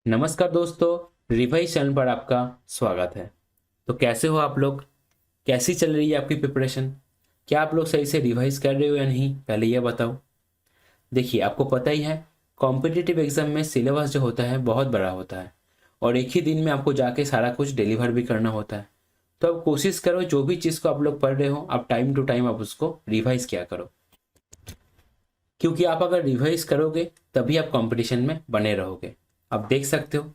नमस्कार दोस्तों, revise channel पर आपका स्वागत है। तो कैसे हो आप लोग? कैसी चल रही है आपकी प्रिपरेशन? क्या आप लोग सही से रिवाइज कर रहे हो या नहीं, पहले यह बताओ। देखिए, आपको पता ही है कॉम्पिटिटिव एग्जाम में सिलेबस जो होता है बहुत बड़ा होता है और एक ही दिन में आपको जाके सारा कुछ डिलीवर भी करना होता है। तो अब कोशिश करो जो भी चीज़ को आप लोग पढ़ रहे हो, आप टाइम टू टाइम आप उसको रिवाइज किया करो, क्योंकि आप अगर रिवाइज करोगे तभी आप कंपटीशन में बने रहोगे। आप देख सकते हो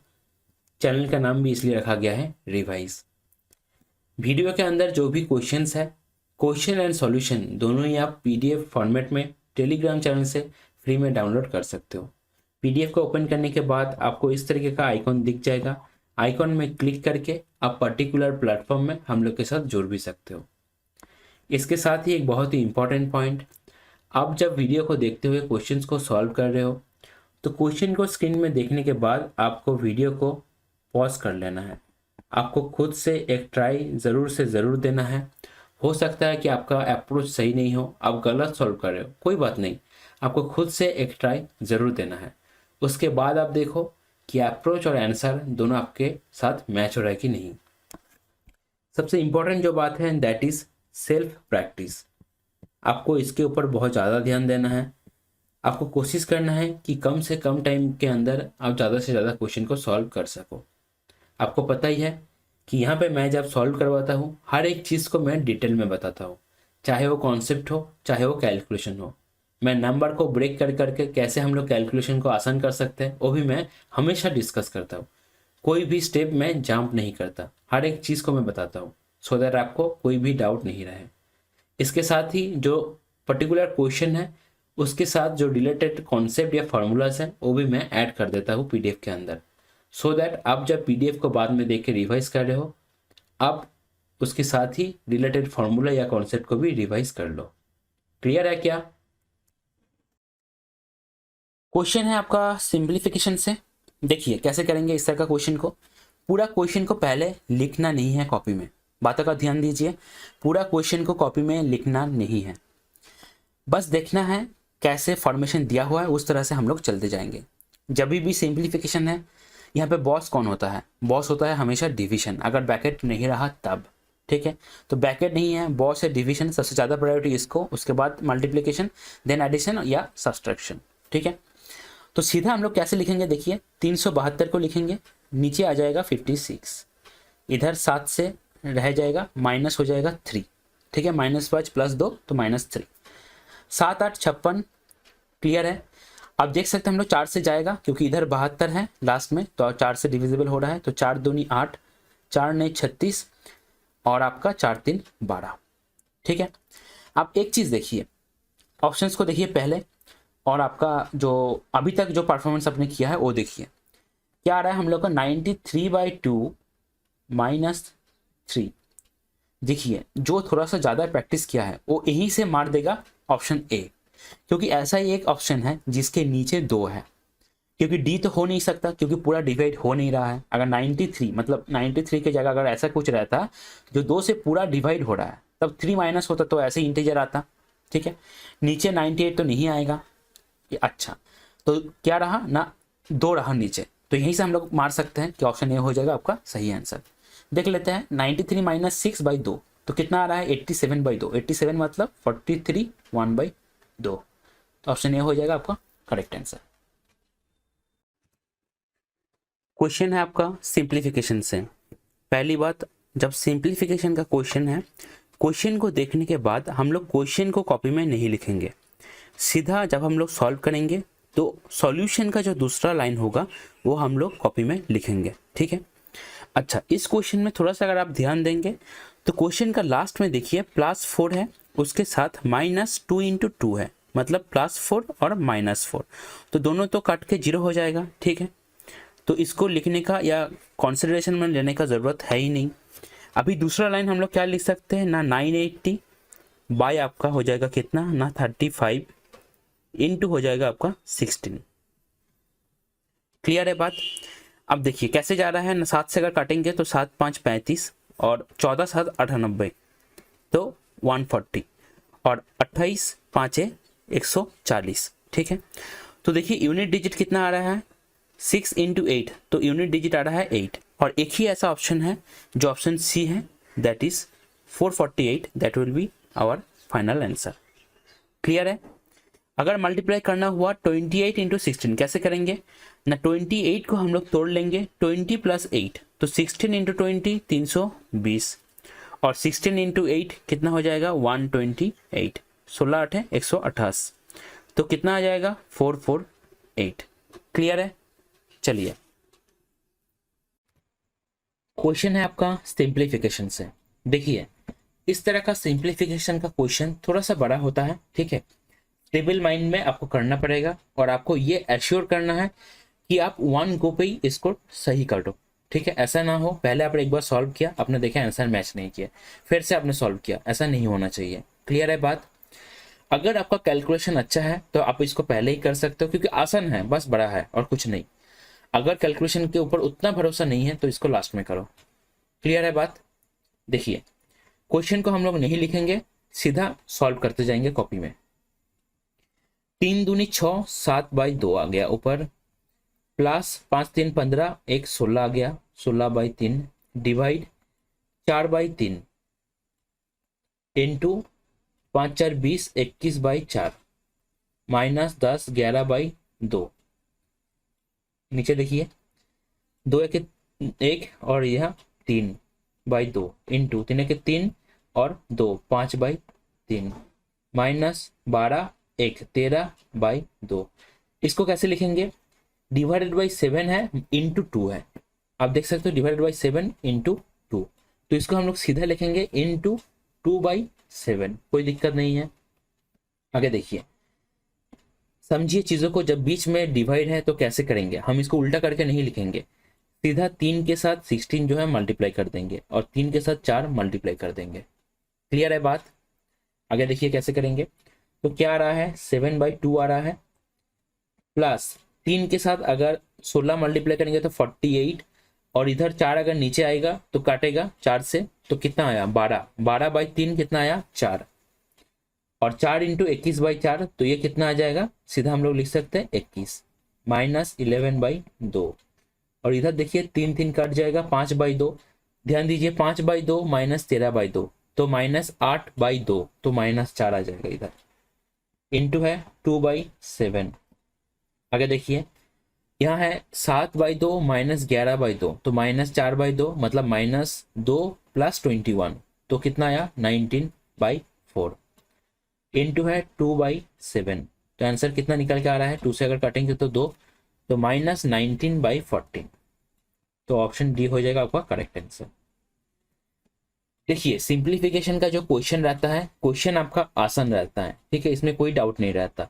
चैनल का नाम भी इसलिए रखा गया है रिवाइज। वीडियो के अंदर जो भी क्वेश्चंस है, क्वेश्चन एंड सॉल्यूशन दोनों ही आप पीडीएफ फॉर्मेट में टेलीग्राम चैनल से फ्री में डाउनलोड कर सकते हो। पीडीएफ को ओपन करने के बाद आपको इस तरीके का आइकॉन दिख जाएगा। आइकॉन में क्लिक करके आप पर्टिकुलर प्लेटफॉर्म में हम लोग के साथ जुड़ भी सकते हो। इसके साथ ही एक बहुत ही इंपॉर्टेंट पॉइंट, आप जब वीडियो को देखते हुए क्वेश्चंस को सॉल्व कर रहे हो तो क्वेश्चन को स्क्रीन में देखने के बाद आपको वीडियो को पॉज कर लेना है। आपको खुद से एक ट्राई ज़रूर से ज़रूर देना है। हो सकता है कि आपका अप्रोच सही नहीं हो, आप गलत सॉल्व कर रहे हो, कोई बात नहीं, आपको खुद से एक ट्राई ज़रूर देना है। उसके बाद आप देखो कि अप्रोच और आंसर दोनों आपके साथ मैच हो रहा है कि नहीं। सबसे इम्पोर्टेंट जो बात है दैट इज़ सेल्फ प्रैक्टिस। आपको इसके ऊपर बहुत ज़्यादा ध्यान देना है। आपको कोशिश करना है कि कम से कम टाइम के अंदर आप ज़्यादा से ज़्यादा क्वेश्चन को सॉल्व कर सको। आपको पता ही है कि यहाँ पे मैं जब सॉल्व करवाता हूँ हर एक चीज़ को मैं डिटेल में बताता हूँ, चाहे वो कॉन्सेप्ट हो चाहे वो कैलकुलेशन हो। मैं नंबर को ब्रेक कर करके कैसे हम लोग कैलकुलेशन को आसान कर सकते हैं वो भी मैं हमेशा डिस्कस करता हूँ। कोई भी स्टेप मैं जंप नहीं करता, हर एक चीज़ को मैं बताता हूँ सो दैट आपको कोई भी डाउट नहीं रहे। इसके साथ ही जो पर्टिकुलर क्वेश्चन है उसके साथ जो रिलेटेड कॉन्सेप्ट या फार्मूलाज हैं वो भी मैं ऐड कर देता हूँ पीडीएफ के अंदर, सो दैट आप जब पीडीएफ को बाद में देख के रिवाइज कर रहे हो आप उसके साथ ही रिलेटेड फार्मूला या कॉन्सेप्ट को भी रिवाइज कर लो। क्लियर है क्या? क्वेश्चन है आपका सिंप्लीफिकेशन से। देखिए कैसे करेंगे इस तरह का क्वेश्चन को। पूरा क्वेश्चन को पहले लिखना नहीं है कॉपी में, बातों का ध्यान दीजिए। पूरा क्वेश्चन को कॉपी में लिखना नहीं है, बस देखना है कैसे फॉर्मेशन दिया हुआ है उस तरह से हम लोग चलते जाएंगे। जब भी सिंप्लीफिकेशन है, यहाँ पे बॉस कौन होता है? बॉस होता है हमेशा डिवीजन, अगर ब्रैकेट नहीं रहा तब। ठीक है, तो ब्रैकेट नहीं है, बॉस है डिवीजन, सबसे ज़्यादा प्रायोरिटी इसको, उसके बाद मल्टीप्लिकेशन, देन एडिशन या सब्सट्रैक्शन। ठीक है, तो सीधा हम लोग कैसे लिखेंगे, देखिए 372 को लिखेंगे, नीचे आ जाएगा 56, इधर 7 से रह जाएगा, माइनस हो जाएगा 3। ठीक है, -5 + 2 तो -3, 7 8 56। क्लियर है? आप देख सकते हैं हम लोग 4 से जाएगा क्योंकि इधर 72 है लास्ट में, तो 4 से डिविजिबल हो रहा है, तो 4 दूनी 8, 4 9 36 और आपका 4 3 12। ठीक है, आप एक चीज़ देखिए, ऑप्शंस को देखिए पहले और आपका जो अभी तक जो परफॉर्मेंस आपने किया है वो देखिए। क्या आ रहा है हम लोग का 93/2 -3। देखिए जो थोड़ा सा ज़्यादा प्रैक्टिस किया है वो यहीं से मार देगा ऑप्शन ए, क्योंकि ऐसा ही एक ऑप्शन है जिसके नीचे 2 है, क्योंकि डी तो हो नहीं सकता क्योंकि पूरा डिवाइड हो नहीं रहा है। अगर 93 मतलब 93 की जगह अगर ऐसा कुछ रहता जो 2 से पूरा डिवाइड हो रहा है तब 3 माइनस होता तो ऐसे इंटीजर आता। ठीक है, नीचे 98 तो नहीं आएगा ये। अच्छा, तो क्या रहा ना, 2 रहा नीचे, तो यहीं से हम लोग मार सकते हैं कि ऑप्शन ए हो जाएगा आपका सही आंसर। देख लेते हैं 93 - 6/2 तो कितना आ रहा है 87/2। 87 मतलब 43 1/2, तो ऑप्शन ए हो जाएगा आपका करेक्ट आंसर। क्वेश्चन है आपका सिंप्लीफिकेशन से। पहली बात, जब सिंप्लीफिकेशन का क्वेश्चन है, क्वेश्चन को देखने के बाद हम लोग क्वेश्चन को कॉपी में नहीं लिखेंगे, सीधा जब हम लोग सॉल्व करेंगे तो सॉल्यूशन का जो दूसरा लाइन होगा वो हम लोग कॉपी में लिखेंगे। ठीक है, अच्छा इस क्वेश्चन में थोड़ा सा अगर आप ध्यान देंगे तो क्वेश्चन का लास्ट में देखिए +4 है, उसके साथ -2 × 2 है, मतलब +4 और -4, तो दोनों तो कट के 0 हो जाएगा। ठीक है, तो इसको लिखने का या कंसिडरेशन में लेने का ज़रूरत है ही नहीं। अभी दूसरा लाइन हम लोग क्या लिख सकते हैं ना, 980 बाय आपका हो जाएगा कितना ना 35 इंटू हो जाएगा आपका 16। क्लियर है बात? अब देखिए कैसे जा रहा है ना, 7 से अगर काटेंगे तो 7 5 35 और 14 7 98 तो 140 और 28 5 140। ठीक है, तो देखिए यूनिट डिजिट कितना आ रहा है 6 इंटू 8 तो यूनिट डिजिट आ रहा है 8, और एक ही ऐसा ऑप्शन है जो ऑप्शन सी है, that is 448, that will be our final answer. Clear है। अगर मल्टीप्लाई करना हुआ 28 इंटू 16 कैसे करेंगे ना, 28 को हम लोग तोड़ लेंगे 20 प्लस 8 तो 16 इंटू 20 320, और 16 इंटू 8 कितना हो जाएगा 128, 16 8 है 128, तो कितना आ जाएगा 448। क्लियर है। चलिए क्वेश्चन है आपका सिंप्लीफिकेशन से। देखिए इस तरह का सिंप्लीफिकेशन का क्वेश्चन थोड़ा सा बड़ा होता है, ठीक है। स्टेबल माइंड में आपको करना पड़ेगा और आपको ये एश्योर करना है कि आप वन गो पे ही इसको सही कर दो, ठीक है। ऐसा ना हो पहले आपने एक बार सॉल्व किया, आपने देखा आंसर मैच नहीं किया, फिर से आपने सॉल्व किया, ऐसा नहीं होना चाहिए। क्लियर है बात। अगर आपका कैलकुलेशन अच्छा है तो आप इसको पहले ही कर सकते हो क्योंकि आसान है, बस बड़ा है और कुछ नहीं। अगर कैलकुलेशन के ऊपर उतना भरोसा नहीं है तो इसको लास्ट में करो। क्लियर है बात। देखिए क्वेश्चन को हम लोग नहीं लिखेंगे, सीधा सॉल्व करते जाएंगे कॉपी में। 3 दूनी 6, 7/2 आ गया ऊपर, प्लस 5 3 15, 1 16 आ गया, 16/3 डिवाइड 4/3 इंटू 5 4 20, 21/4 माइनस 10 11/2। नीचे देखिए 2 1 1 और यह 3/2 इंटू 3 1 3 और 2 5/3 माइनस 12 1 13/2। इसको कैसे लिखेंगे, डिवाइडेड बाई 7 है इंटू 2 है, आप देख सकते हो डिवाइडेड बाई 7 इंटू 2, तो इसको हम लोग सीधा लिखेंगे इंटू 2/7, कोई दिक्कत नहीं है। आगे देखिए समझिए चीजों को, जब बीच में डिवाइड है तो कैसे करेंगे, हम इसको उल्टा करके नहीं लिखेंगे, सीधा 3 के साथ 16 जो है मल्टीप्लाई कर देंगे और 3 के साथ 4 मल्टीप्लाई कर देंगे। क्लियर है बात। आगे देखिए कैसे करेंगे, तो क्या आ रहा है 7/2 आ रहा है, प्लस 3 के साथ अगर 16 मल्टीप्लाई करेंगे तो 48, और इधर 4 अगर नीचे आएगा तो काटेगा 4 से, तो कितना आया 12, 12/3 कितना आया 4, और 4 इंटू 21/4 तो ये कितना आ जाएगा, सीधा हम लोग लिख सकते हैं 21 माइनस 11/2, और इधर देखिए 3 3 कट जाएगा 5/2, ध्यान दीजिए 5/2 माइनस 13/2 तो माइनस 8/2, तो माइनस 4 आ जाएगा इधर, इंटू है 2/7। आगे देखिए यहाँ है 7/2 माइनस 11/2 तो माइनस 4/2, मतलब माइनस 2 प्लस 21 तो कितना आया 19/4, इंटू है 2/7, तो आंसर कितना निकल के आ रहा है, 2 से अगर काटेंगे तो 2, तो माइनस 19/14, तो ऑप्शन डी हो जाएगा आपका करेक्ट आंसर। देखिए सिंप्लीफिकेशन का जो क्वेश्चन रहता है, क्वेश्चन आपका आसान रहता है, ठीक है, इसमें कोई डाउट नहीं रहता,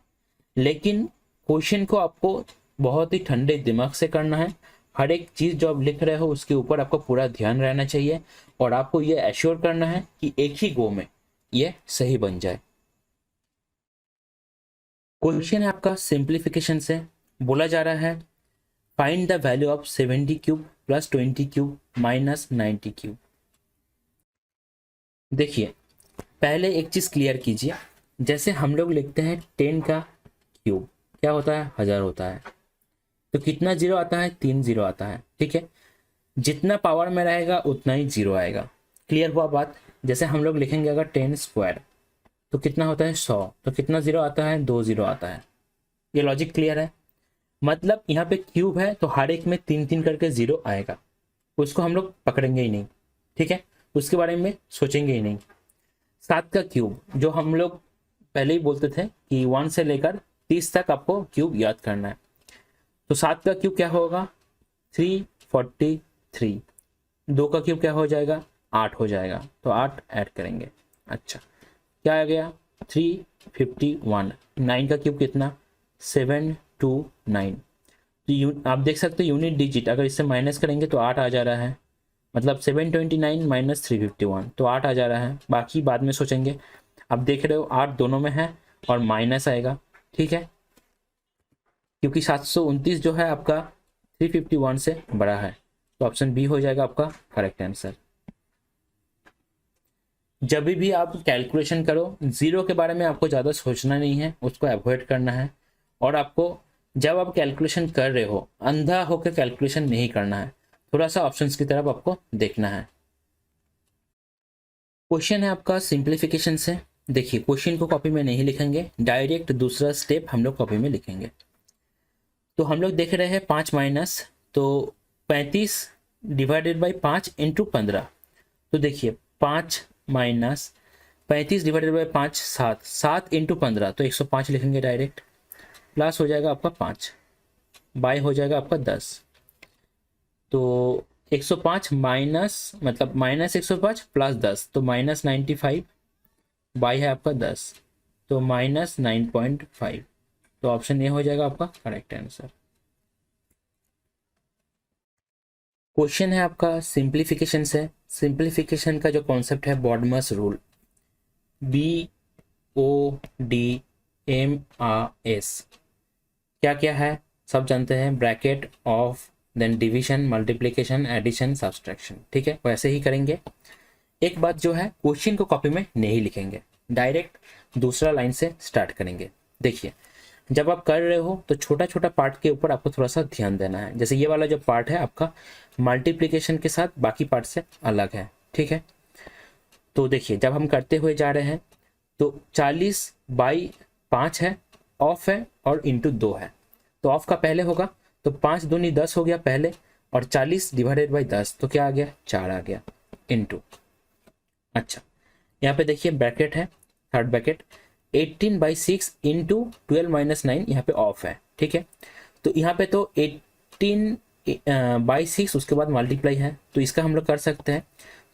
लेकिन क्वेश्चन को आपको बहुत ही ठंडे दिमाग से करना है। हर एक चीज जो आप लिख रहे हो उसके ऊपर आपको पूरा ध्यान रहना चाहिए, और आपको ये एश्योर करना है कि एक ही गो में ये सही बन जाए। क्वेश्चन है आपका सिंप्लीफिकेशन से, बोला जा रहा है find the value of 70 cube plus 20 cube minus 90 cube. देखिए पहले एक चीज क्लियर कीजिए, जैसे हम लोग लिखते हैं 10 का क्यूब क्या होता है 1000 होता है, तो कितना जीरो आता है 3 जीरो आता है, ठीक है, जितना पावर में रहेगा उतना ही जीरो आएगा। क्लियर हुआ बात। जैसे हम लोग लिखेंगे अगर 10 स्क्वायर तो कितना होता है 100, तो कितना जीरो आता है 2 जीरो आता है। ये लॉजिक क्लियर है। मतलब यहाँ पे क्यूब है तो हर एक में 3 3 करके जीरो आएगा, उसको हम लोग पकड़ेंगे ही नहीं, ठीक है, उसके बारे में सोचेंगे ही नहीं। 7 का क्यूब जो हम लोग पहले ही बोलते थे कि 1 से लेकर 30 तक आपको क्यूब याद करना है, तो 7 का क्यूब क्या होगा 343, 2 का क्यूब क्या हो जाएगा 8 हो जाएगा, तो 8 ऐड करेंगे। अच्छा क्या आ गया 351, 9 का क्यूब कितना 729, तो आप देख सकते हो यूनिट डिजिट अगर इससे माइनस करेंगे तो 8 आ जा रहा है, मतलब 729 माइनस 351 तो 8 आ जा रहा है, बाकी बाद में सोचेंगे। अब देख रहे हो 8 दोनों में है और माइनस आएगा, ठीक है, क्योंकि 729 जो है आपका 351 से बड़ा है, तो ऑप्शन बी हो जाएगा आपका करेक्ट आंसर। जब भी आप कैलकुलेशन करो जीरो के बारे में आपको ज़्यादा सोचना नहीं है, उसको अवॉइड करना है, और आपको जब आप कैलकुलेशन कर रहे हो अंधा होकर कैलकुलेशन नहीं करना है, थोड़ा सा ऑप्शंस की तरफ आपको देखना है। क्वेश्चन है आपका सिंप्लीफिकेशन से। देखिए क्वेश्चन को कॉपी में नहीं लिखेंगे, डायरेक्ट दूसरा स्टेप हम लोग कॉपी में लिखेंगे। तो हम लोग देख रहे हैं 5 माइनस, तो 35 डिवाइडेड बाई 5 इंटू 15। तो देखिए 5 माइनस 35 डिवाइडेड बाई 5 7, 7 इंटू 15 तो 105 लिखेंगे डायरेक्ट। प्लस हो जाएगा आपका 5, बाय हो जाएगा आपका 10। तो 105 माइनस मतलब माइनस 105 प्लस 10 तो माइनस 95, बाय है आपका 10 तो माइनस 9.5। तो ऑप्शन ए हो जाएगा आपका करेक्ट आंसर। क्वेश्चन है आपका सिंप्लीफिकेशन से। सिंप्लीफिकेशन का जो कॉन्सेप्ट है बॉडमस रूल, BODMAS, क्या क्या है सब जानते हैं, bracket of then division multiplication addition subtraction. ठीक है, वैसे ही करेंगे। एक बात जो है क्वेश्चन को कॉपी में नहीं लिखेंगे, डायरेक्ट दूसरा लाइन से स्टार्ट करेंगे। देखिए जब आप कर रहे हो तो छोटा छोटा पार्ट के ऊपर आपको थोड़ा सा ध्यान देना है। जैसे ये वाला जो पार्ट है आपका मल्टीप्लिकेशन के साथ बाकी पार्ट से अलग है। ठीक है, तो देखिए जब हम करते हुए जा रहे हैं तो 40 बाई 5 है, ऑफ है और इंटू 2 है। तो ऑफ का पहले होगा तो 5 दूनी 10 हो गया पहले, और 40 डिवाइडेड बाई 10 तो क्या आ गया 4 आ गया इंटू। अच्छा यहाँ पे देखिए ब्रैकेट है, थर्ड ब्रैकेट 18/6 इंटू 12 - 9 यहाँ पे ऑफ है। ठीक है, तो यहाँ पे तो 18/6 उसके बाद मल्टीप्लाई है, तो इसका हम लोग कर सकते हैं।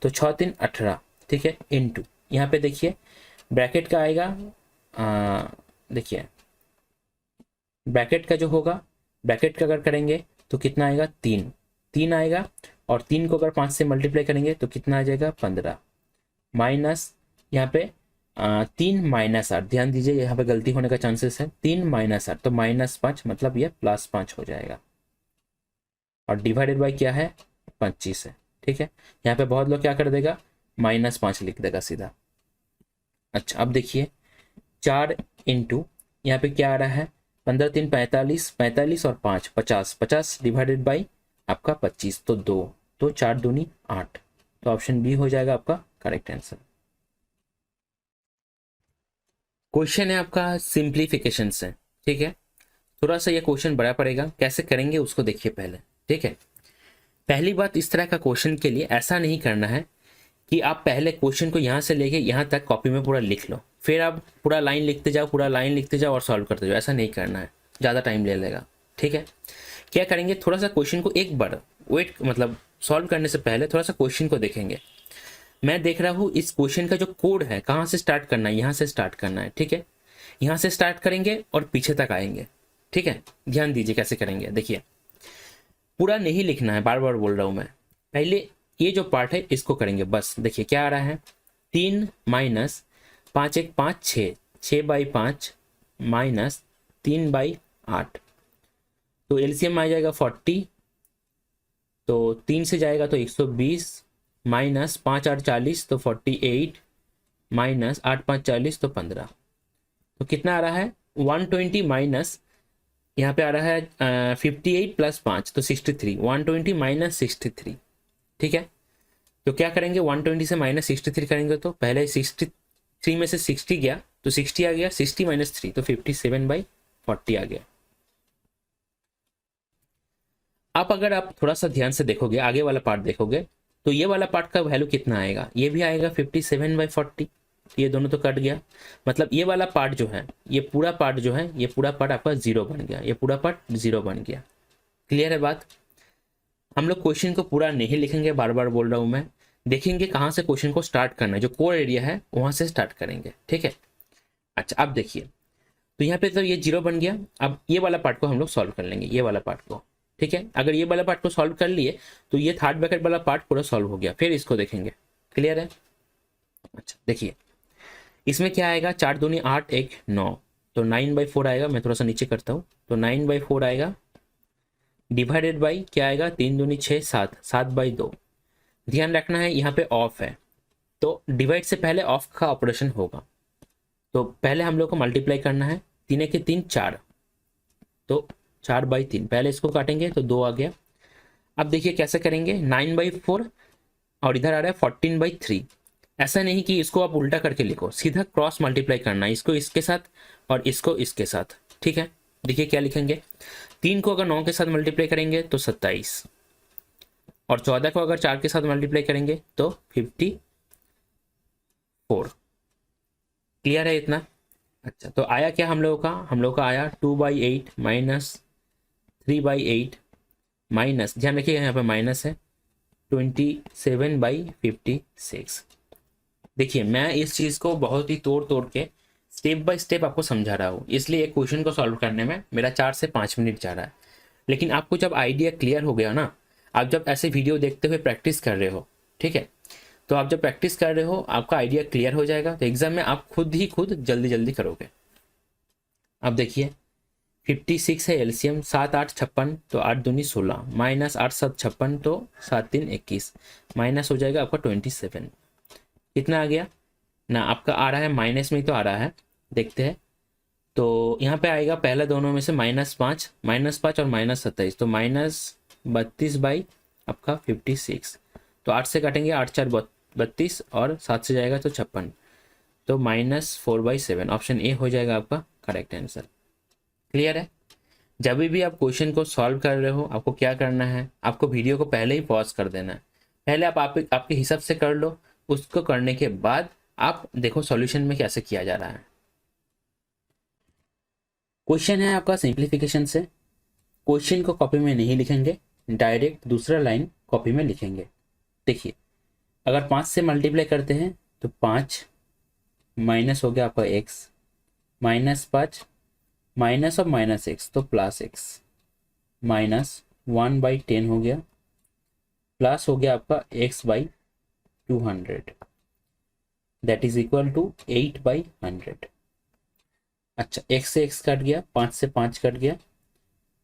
तो 6 3 18। ठीक है, इंटू यहाँ पे देखिए ब्रैकेट का आएगा, देखिए ब्रैकेट का जो होगा, ब्रैकेट का अगर करेंगे तो कितना आएगा 3 3 आएगा, और 3 को अगर 5 से मल्टीप्लाई करेंगे तो कितना आ जाएगा 15, माइनस यहाँ पे 3 माइनस 8, ध्यान दीजिए यहाँ पे गलती होने का चांसेस है। 3 माइनस 8 तो -5 मतलब ये +5 हो जाएगा, और डिवाइडेड बाई क्या है 25 है। ठीक है, यहाँ पे बहुत लोग क्या कर देगा -5 लिख देगा सीधा। अच्छा अब देखिए 4 इंटू यहाँ पे क्या आ रहा है 15 3 45, 45 और 5 50, 50 डिवाइडेड बाई आपका 25 तो 2, तो 4 दूनी 8। तो ऑप्शन बी हो जाएगा आपका करेक्ट आंसर। क्वेश्चन है आपका सिंप्लीफिकेशन से। ठीक है, थोड़ा सा ये क्वेश्चन बड़ा पड़ेगा, कैसे करेंगे उसको देखिए पहले। ठीक है, पहली बात इस तरह का क्वेश्चन के लिए ऐसा नहीं करना है कि आप पहले क्वेश्चन को यहाँ से लेके यहाँ तक कॉपी में पूरा लिख लो, फिर आप पूरा लाइन लिखते जाओ, पूरा लाइन लिखते जाओ और सॉल्व करते जाओ। ऐसा नहीं करना है, ज़्यादा टाइम ले लेगा। ठीक है, क्या करेंगे थोड़ा सा क्वेश्चन को एक बार वेट मतलब सॉल्व करने से पहले थोड़ा सा क्वेश्चन को देखेंगे। मैं देख रहा हूँ इस क्वेश्चन का जो कोड है कहाँ से स्टार्ट करना है, यहाँ से स्टार्ट करना है। ठीक है, यहाँ से स्टार्ट करेंगे और पीछे तक आएंगे। ठीक है, ध्यान दीजिए कैसे करेंगे। देखिए पूरा नहीं लिखना है, बार बार बोल रहा हूँ मैं, पहले ये जो पार्ट है इसको करेंगे बस। देखिए क्या आ रहा है 3 माइनस 5 1 5 6, 6/5 माइनस 3/8, तो एलसीएम आ जाएगा 40, तो 3 से जाएगा तो 120, माइनस 5 8 40 तो 48, माइनस 8 5 40 तो 15। तो कितना आ रहा है 120, माइनस यहाँ पे आ रहा है 58 + 5 तो 63, 120 - 63। ठीक है, तो क्या करेंगे 120 से -63 करेंगे तो पहले 63 में से 60 गया तो 60 आ गया, 60 - 3 तो 57/40 आ गया। अब अगर आप थोड़ा सा ध्यान से देखोगे, आगे वाला पार्ट देखोगे, तो ये वाला पार्ट का वैल्यू कितना आएगा, ये भी आएगा 57/40। ये दोनों तो कट गया, मतलब ये वाला पार्ट जो है, ये पूरा पार्ट जो है, ये पूरा पार्ट आपका 0 बन गया, ये पूरा पार्ट 0 बन गया। क्लियर है बात। हम लोग क्वेश्चन को पूरा नहीं लिखेंगे, बार बार बोल रहा हूं मैं, देखेंगे कहाँ से क्वेश्चन को स्टार्ट करना है, जो कोर एरिया है वहां से स्टार्ट करेंगे। ठीक है, अच्छा अब देखिए तो यहाँ पे तो ये 0 बन गया। अब ये वाला पार्ट को हम लोग सॉल्व कर लेंगे, ये वाला पार्ट को। ठीक है, अगर ये वाला पार्ट को सॉल्व कर लिए तो ये थर्ड ब्रैकेट वाला पार्ट पूरा सॉल्व हो गया, फिर इसको देखेंगे। क्लियर है। अच्छा देखिए इसमें क्या आएगा 4 दूनी 8 1 9, तो 9/4 आएगा। मैं थोड़ा सा नीचे करता हूँ, तो 9/4 आएगा, डिवाइडेड बाई क्या आएगा 3 दूनी 6 7, 7/2। ध्यान रखना है यहाँ पे ऑफ है, तो डिवाइड से पहले ऑफ का ऑपरेशन होगा, तो पहले हम लोग को मल्टीप्लाई करना है। 3 के 3 4, तो 4/3, पहले इसको काटेंगे तो 2 आ गया। अब देखिए कैसे करेंगे, 9/4 और इधर आ रहा है 14/3। ऐसा नहीं कि इसको आप उल्टा करके लिखो, सीधा क्रॉस मल्टीप्लाई करना है, इसको इसके साथ और इसको इसके साथ। ठीक है, देखिए क्या लिखेंगे, 3 को अगर 9 के साथ मल्टीप्लाई करेंगे तो 27, और 14 को अगर 4 के साथ मल्टीप्लाई करेंगे तो 54। क्लियर है इतना? अच्छा, तो आया क्या हम लोगों का, हम लोग का आया 2/8 माइनस 3/8 माइनस, ध्यान रखिए यहाँ पे माइनस है, 27/56। देखिए मैं इस चीज़ को बहुत ही तोड़ तोड़ के स्टेप बाय स्टेप आपको समझा रहा हूँ, इसलिए एक क्वेश्चन को सॉल्व करने में मेरा 4 से 5 मिनट जा रहा है। लेकिन आपको जब आइडिया क्लियर हो गया ना, आप जब ऐसे वीडियो देखते हुए प्रैक्टिस कर रहे हो, ठीक है, तो आप जब प्रैक्टिस कर रहे हो आपका आइडिया क्लियर हो जाएगा, तो एग्जाम में आप खुद ही खुद जल्दी जल्दी करोगे। अब देखिए 56 है एलसीएम, 7 8 56, तो 8 दूनी 16 माइनस 8 7 56, तो 7 3 21, माइनस हो जाएगा आपका 27। कितना आ गया ना, आपका आ रहा है माइनस में ही तो आ रहा है, देखते हैं। तो यहाँ पे आएगा पहला दोनों में से -5 और -27, तो -32 बाई आपका 56। तो 8 से काटेंगे, 8 4 32 और 7 से जाएगा तो 56, तो -4/7। ऑप्शन ए हो जाएगा आपका करेक्ट आंसर। क्लियर है? जब भी आप क्वेश्चन को सॉल्व कर रहे हो आपको क्या करना है, आपको वीडियो को पहले ही पॉज कर देना है, पहले आप आपके हिसाब से कर लो, उसको करने के बाद आप देखो सॉल्यूशन में कैसे किया जा रहा है। क्वेश्चन है आपका सिंप्लीफिकेशन से, क्वेश्चन को कॉपी में नहीं लिखेंगे, डायरेक्ट दूसरा लाइन कॉपी में लिखेंगे। देखिए अगर 5 से मल्टीप्लाई करते हैं तो 5 माइनस हो गया आपका x, -5 माइनस और -x तो +x, -1/10 हो गया, प्लस हो गया आपका x/200, that is equal to 8/100। अच्छा, x से x कट गया, 5 से 5 कट गया,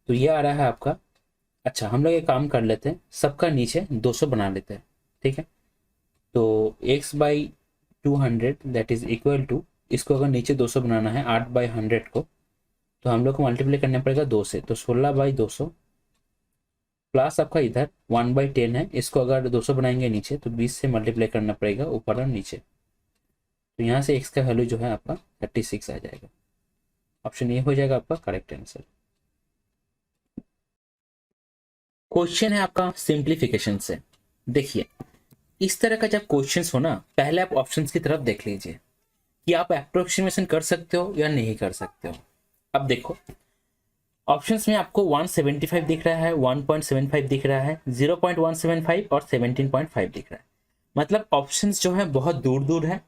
तो ये आ रहा है आपका। अच्छा, हम लोग एक काम कर लेते हैं, सबका नीचे 200 बना लेते हैं, ठीक है। तो x/200 that is equal to, इसको अगर नीचे 200 बनाना है 8/100 को, तो हम लोग को मल्टीप्लाई करना पड़ेगा 2 से, तो 16/200 प्लस आपका इधर 1/10 है, इसको अगर 200 बनाएंगे नीचे तो 20 से मल्टीप्लाई करना पड़ेगा ऊपर और नीचे, तो यहाँ से x का वैल्यू जो है आपका 36 आ जाएगा। ऑप्शन ये हो जाएगा आपका करेक्ट आंसर। क्वेश्चन है आपका सिंप्लीफिकेशन से। देखिए इस तरह का जब क्वेश्चन हो ना, पहले आप ऑप्शंस की तरफ देख लीजिए कि आप अप्रोक्सीमेशन कर सकते हो या नहीं कर सकते हो। अब देखो ऑप्शंस में आपको 175 दिख रहा है, 1.75 दिख रहा है, 0.175 और 17.5 दिख रहा है। मतलब ऑप्शंस जो है बहुत दूर दूर है,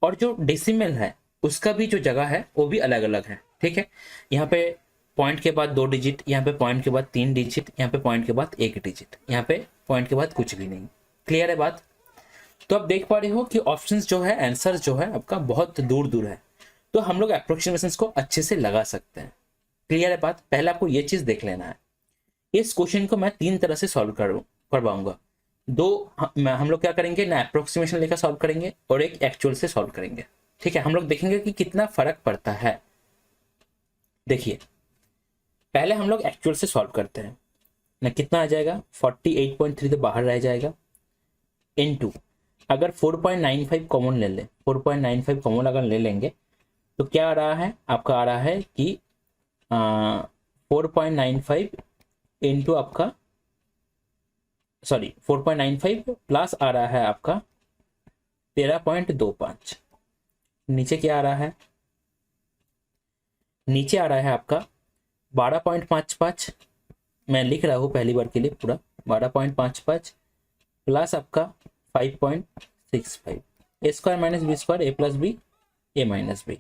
और जो डेसिमल है उसका भी जो जगह है वो भी अलग अलग है, ठीक है। यहाँ पे पॉइंट के बाद 2 डिजिट, यहाँ पे पॉइंट के बाद 3 डिजिट, यहाँ पे पॉइंट के बाद 1 डिजिट, यहाँ पे पॉइंट के बाद कुछ भी नहीं। क्लियर है बात? तो आप देख पा रहे हो कि ऑप्शंस जो है, आंसर जो है आपका बहुत दूर दूर है, तो हम लोग अप्रोक्सीमेशन को अच्छे से लगा सकते हैं। क्लियर है बात? पहले आपको ये चीज देख लेना है। इस क्वेश्चन को मैं 3 तरह से सॉल्व करवाऊंगा। हम लोग क्या करेंगे ना, अप्रोक्सीमेशन लेकर सॉल्व करेंगे और एक एक्चुअल से सॉल्व करेंगे, ठीक है। हम लोग देखेंगे कि कितना फर्क पड़ता है। देखिए पहले हम लोग एक्चुअल से सॉल्व करते हैं ना, कितना आ जाएगा 48.3 तो बाहर रह जाएगा, इनटू अगर 4.95 कॉमन ले ले, 4.95 कॉमन अगर ले लेंगे तो क्या आ रहा है आपका, आ रहा है कि 4.95 इंटू आपका 4.95 प्लस आ रहा है आपका 13.25। नीचे क्या आ रहा है, नीचे आ रहा है आपका 12.55, मैं लिख रहा हूं पहली बार के लिए पूरा, 12.55 प्लस आपका 5.65, ए स्क्वायर माइनस बी स्क्वायर, ए प्लस बी ए माइनस बी,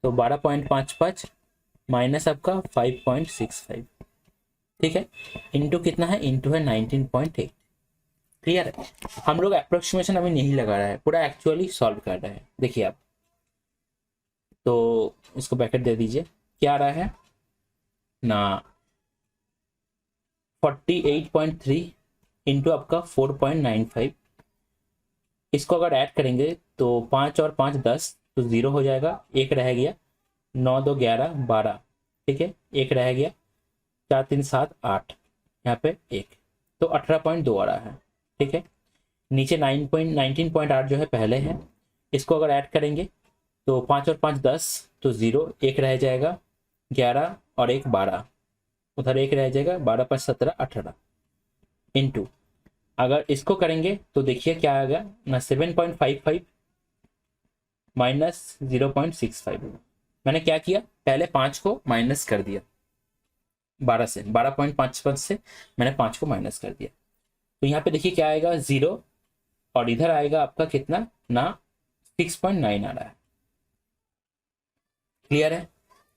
तो 12.55 माइनस आपका 5.65, ठीक है, इंटू कितना है, इंटू है 19.8। क्लियर है? हम लोग अप्रोक्सीमेशन अभी नहीं लगा रहा है, पूरा एक्चुअली सॉल्व कर रहे हैं। देखिए आप, तो इसको ब्रैकेट दे दीजिए, क्या आ रहा है ना 48.3 इंटू आपका 4.95, इसको अगर ऐड करेंगे तो 5 और 5 10, तो 0 हो जाएगा, एक रह गया, 9 2 11 12, ठीक है, एक रह गया, 4 3 7 8, यहाँ पे 1, तो 18.2 आ रहा है। ठीक है, नीचे 19.8 जो है पहले है, इसको अगर ऐड करेंगे तो 5 और 5 10, तो 0 1 रह जाएगा, 11 और 1 12, उधर 1 रह जाएगा, 12 5 17 18, इंटू अगर इसको करेंगे तो देखिए क्या आएगा ना, 7.55 माइनस 0.65। मैंने क्या किया, पहले 5 को माइनस कर दिया 12 से, 12.55 से मैंने 5 को माइनस कर दिया, तो यहाँ पे देखिए क्या आएगा 0, और इधर आएगा आपका कितना ना 6.9 आ रहा है। क्लियर है,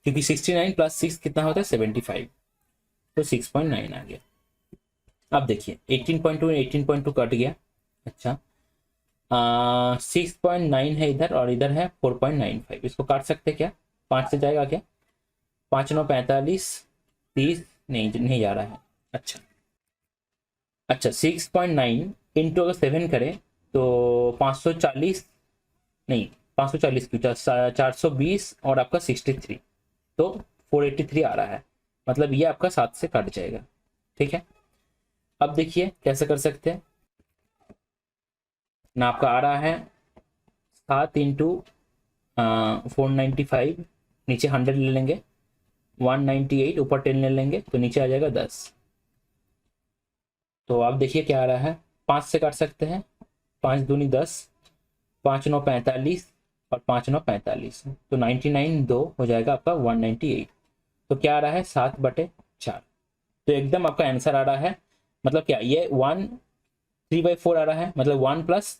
क्योंकि 69 प्लस 6 कितना होता है 75, तो 6.9 आ गया। अब देखिए 18.2 18.2 कट गया। अच्छा 6.9 है इधर, और इधर है 4.95, इसको काट सकते क्या, 5 से जाएगा क्या, 5 9 45 30, नहीं जा रहा है। अच्छा 6.9 इंटू अगर 7 करें तो 540, नहीं 540 क्यों, 420 और आपका 63, तो 483 आ रहा है, मतलब ये आपका 7 से कट जाएगा। ठीक है, अब देखिए कैसे कर सकते हैं ना, आपका आ रहा है 7 इंटू 495, नीचे 100 ले लेंगे, 198 ऊपर 10 ले लेंगे, तो नीचे आ जाएगा 10। तो आप देखिए क्या आ रहा है, 5 से काट सकते हैं, 5 दूनी 10, 5 9 45 और 5 9 45, तो 99 2 हो जाएगा आपका 198, तो क्या आ रहा है 7/4। तो एकदम आपका आंसर आ रहा है, मतलब क्या ये 1 3/4 आ रहा है, मतलब 1 प्लस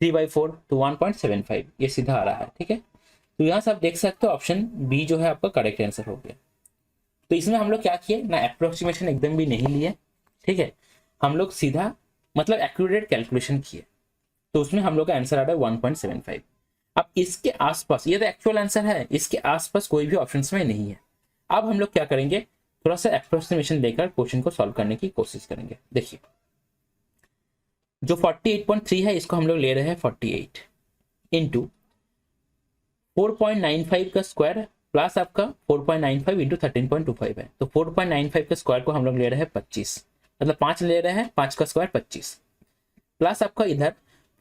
3/4, तो 1.75 ये सीधा आ रहा है। ठीक है, तो यहाँ से आप देख सकते हो ऑप्शन बी जो है आपका करेक्ट आंसर हो गया। तो इसमें हम लोग क्या किए ना, अप्रोक्सीमेशन एकदम भी नहीं लिए। ठीक है, हम लोग सीधा मतलब एक्यूरेट कैलकुलेशन किए, तो उसमें हम लोग का आंसर आ रहा है 1.75। अब इसके आसपास, ये तो एक्चुअल आंसर है, इसके आसपास कोई भी ऑप्शन में नहीं है। अब हम लोग क्या करेंगे, थोड़ा सा अप्रोक्सीमेशन लेकर क्वेश्चन को सॉल्व करने की कोशिश करेंगे। देखिए जो 48.3 है इसको हम लोग ले रहे हैं 48 इंटू 4.95 का स्क्वायर प्लस आपका 4.95 इंटू 13.25 है, तो 4.95 का स्क्वायर को हम लोग ले रहे हैं 25, मतलब 5 ले रहे हैं, 5 का स्क्वायर 25, प्लस आपका इधर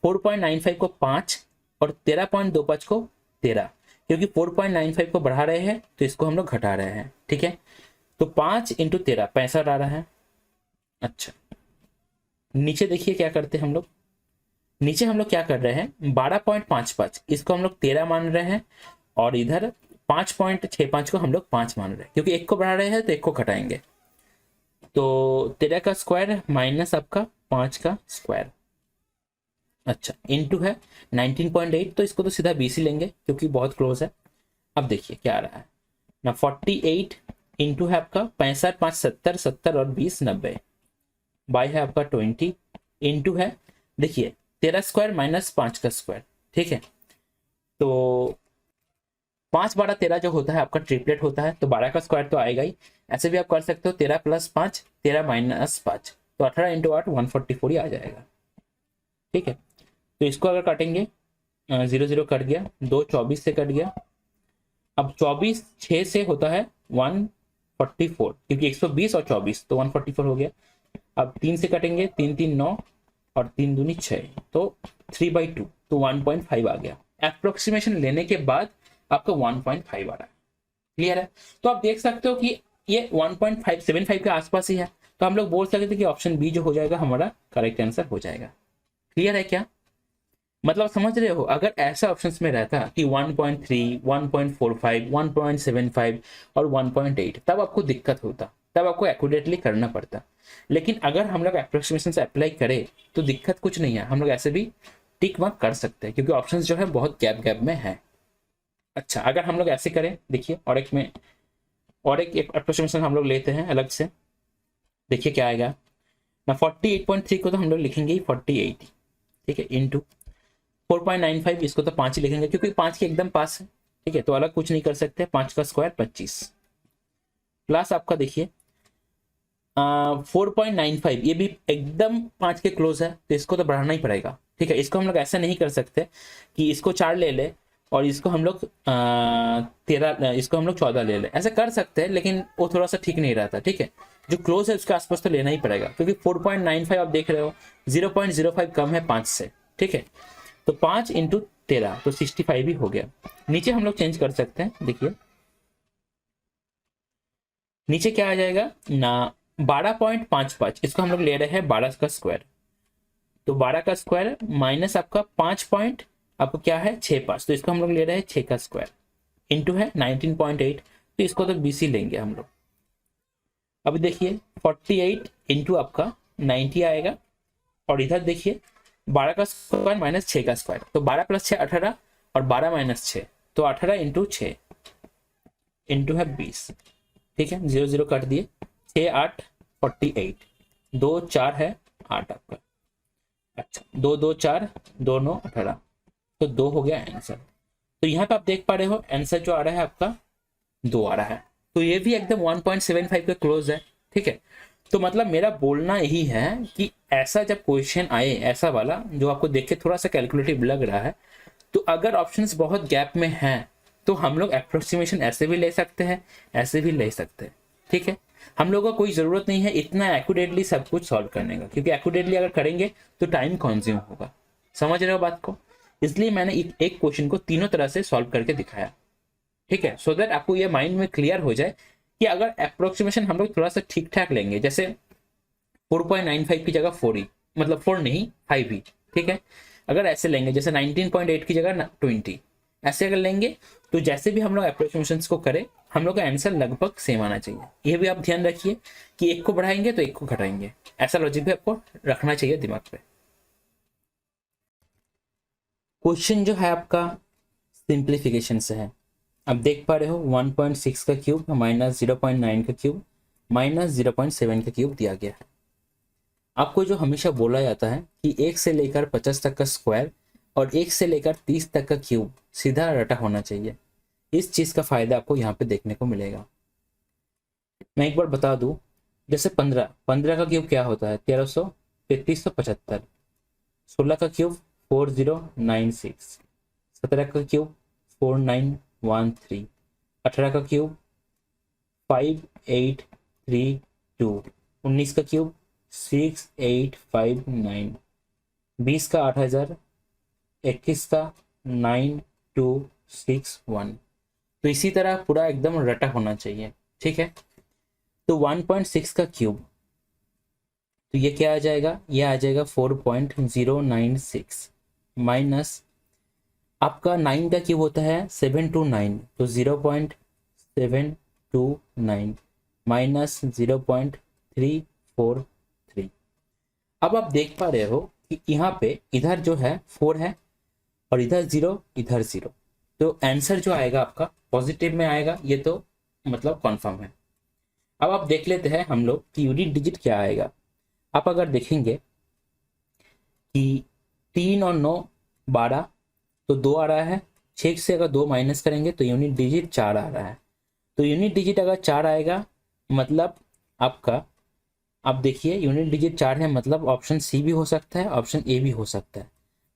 4.95 को 5 और 13.25 को 13, क्योंकि 4.95 को बढ़ा रहे हैं तो इसको हम लोग घटा रहे हैं। ठीक है, तो 5 इंटू 13 65 आ रहा है। अच्छा नीचे देखिए क्या करते हैं हम लोग, नीचे हम लोग क्या कर रहे हैं 12.55 इसको हम लोग 13 मान रहे हैं, और इधर 5.65 को हम लोग 5 मान रहे हैं, क्योंकि एक को बढ़ा रहे हैं तो एक को घटाएंगे, तो 13 का स्क्वायर माइनस आपका 5 का स्क्वायर। अच्छा इंटू है 19.8, तो इसको तो सीधा 20 ही लेंगे क्योंकि बहुत क्लोज है। अब देखिए क्या आ रहा है ना, 48 इंटू है आपका 65 5 70 70 और 20 90, बाई है आपका 20 इंटू है देखिए 13 स्क्वायर माइनस 5 का स्क्वायर। ठीक है, तो 5 12 13 जो होता है आपका ट्रिपलेट होता है, तो 12 का स्क्वायर तो आएगा ही। ऐसे भी आप कर सकते हो 13 प्लस 5 13 माइनस 5, तो 18 इंटू 8 144 ही आ जाएगा। ठीक है, तो इसको अगर काटेंगे 0 0 कट गया, 2 24 से कट गया, अब 24 6 से होता है 144, क्योंकि 120 और 24 तो 144 हो गया। अब 3 से कटेंगे, 3 3 9 और 3 दूनी 6, तो 3/2, तो 1.5 आ गया। अप्रोक्सीमेशन लेने के बाद आपका 1.5 आ रहा है। क्लियर है, तो आप देख सकते हो कि ये 1.575 के आसपास ही है, तो हम लोग बोल सकते थे कि ऑप्शन बी जो हो जाएगा हमारा करेक्ट आंसर हो जाएगा। क्लियर है क्या, मतलब समझ रहे हो, अगर ऐसा ऑप्शंस में रहता कि 1.3 1.45 1.75 और 1.8, तब आपको दिक्कत होता, तब आपको एक्यूरेटली करना पड़ता। लेकिन अगर हम लोग अप्रोक्सीमेशन से अप्लाई करें तो दिक्कत कुछ नहीं है, हम लोग ऐसे भी टिक मार्क कर सकते हैं, क्योंकि ऑप्शंस जो है बहुत गैप गैप में है। अच्छा अगर हम लोग ऐसे करें, देखिए और एक अप्रोक्सीमेशन हम लोग लेते हैं अलग से, देखिए क्या आएगा ना, 48.3 को तो हम लोग लिखेंगे ही 48, ठीक है, इंटू 4.95 इसको तो 5 ही लिखेंगे क्योंकि 5 के एकदम पास है। ठीक है, तो अलग कुछ नहीं कर सकते, 5 का स्क्वायर 25, प्लस आपका देखिए 4.95 ये भी एकदम 5 के क्लोज है, तो इसको तो बढ़ाना ही पड़ेगा। ठीक है, इसको हम लोग ऐसा नहीं कर सकते कि इसको 4 ले ले और इसको हम लोग 13, इसको हम लोग 14 ले लें, ऐसे कर सकते हैं, लेकिन वो थोड़ा सा ठीक नहीं रहता। ठीक है, जो क्लोज है उसके आसपास तो लेना ही पड़ेगा, क्योंकि 4.95 आप देख रहे हो, 0.05 कम है 5 से। ठीक है, तो 5 इंटू 13 तो 65 ही हो गया। नीचे हम लोग चेंज कर सकते हैं, देखिए नीचे क्या आ जाएगा ना, 12.55, इसको हम लोग ले रहे हैं 12 का स्क्वायर, तो 12 का स्क्वायर माइनस आपका 5 पॉइंट, आपको क्या है 6.5, तो इसको हम लोग ले रहे हैं 6 का स्क्वायर, इंटू है 19.8, तो इसको तो BC लेंगे हम लोग। अब देखिए 48 इंटू आपका 90 आएगा, और इधर देखिए 12 का स्क्वायर माइनस 6 का स्क्वायर, तो 12 प्लस 6 18, और 12 माइनस 6 तो 18 इंटू 6 इंटू है 20। ठीक है, 0 0 काट दिए, 6 8 48, 2 4 है 8 आपका, अच्छा 2 2 4 2 9 18, तो 2 हो गया आंसर। तो यहाँ पे आप देख पा रहे हो आंसर जो आ रहा है आपका 2 आ रहा है, तो ये भी एकदम 1.75 के क्लोज है। ठीक है, तो मतलब मेरा बोलना यही है कि ऐसा जब क्वेश्चन आए, ऐसा वाला जो आपको देख के थोड़ा सा कैलकुलेटिव लग रहा है, तो अगर ऑप्शंस बहुत गैप में हैं तो हम लोग अप्रोक्सीमेशन ऐसे भी ले सकते हैं, ऐसे भी ले सकते हैं। ठीक है, हम लोगों को कोई ज़रूरत नहीं है इतना एक्यूरेटली सब कुछ सॉल्व करने का, क्योंकि एक्यूरेटली अगर करेंगे तो टाइम कंज्यूम होगा। समझ रहे हो बात को? इसलिए मैंने एक क्वेश्चन को तीनों तरह से सॉल्व करके दिखाया। ठीक है, सो दैट आपको ये माइंड में क्लियर हो जाए कि अगर अप्रोक्सीमेशन हम लोग थोड़ा सा ठीक ठाक लेंगे, जैसे 4.95 की जगह 4 ही, मतलब 4 नहीं 5 ही। ठीक है, अगर ऐसे लेंगे, जैसे 19.8 की जगह 20, ऐसे अगर लेंगे, तो जैसे भी हम लोग अप्रोक्सीमेशन को करें, हम लोग का आंसर लगभग सेम आना चाहिए। ये भी आप ध्यान रखिए कि एक को बढ़ाएंगे तो एक को घटाएंगे, ऐसा लॉजिक भी आपको रखना चाहिए दिमाग पे। क्वेश्चन जो है आपका सिंप्लीफिकेशन से है। अब देख पा रहे हो 1.6 का क्यूब माइनस 0.9 का क्यूब माइनस 0.7 का क्यूब दिया गया है। आपको जो हमेशा बोला जाता है कि 1 से लेकर 50 तक का स्क्वायर और 1 से लेकर 30 तक का क्यूब सीधा रटा होना चाहिए, इस चीज़ का फायदा आपको यहाँ पे देखने को मिलेगा। मैं एक बार बता दूं, जैसे 15 का क्यूब क्या होता है 3375, 16 का क्यूब 4096, 17 का क्यूब 4913, 18 का क्यूब 5832, 19 का क्यूब 6859, 20 का 8000, 21 का 9261, तो इसी तरह पूरा एकदम रटा होना चाहिए। ठीक है, तो 1.6 का क्यूब, तो ये क्या आ जाएगा, ये आ जाएगा 4.096 माइनस आपका 9 का क्यूब होता है 729, तो 0.729 माइनस 0.343। अब आप देख पा रहे हो कि यहाँ पे इधर जो है 4 है और इधर 0 इधर 0, तो आंसर जो आएगा आपका पॉजिटिव में आएगा, ये तो मतलब कॉन्फर्म है। अब आप देख लेते हैं हम लोग कि यूनिट डिजिट क्या आएगा। आप अगर देखेंगे कि 3 और 9 12, तो 2 आ रहा है, 6 से अगर 2 माइनस करेंगे तो यूनिट डिजिट 4 आ रहा है। तो यूनिट डिजिट अगर 4 आएगा, मतलब आपका, आप देखिए यूनिट डिजिट 4 है, मतलब ऑप्शन सी भी हो सकता है, ऑप्शन ए भी हो सकता है।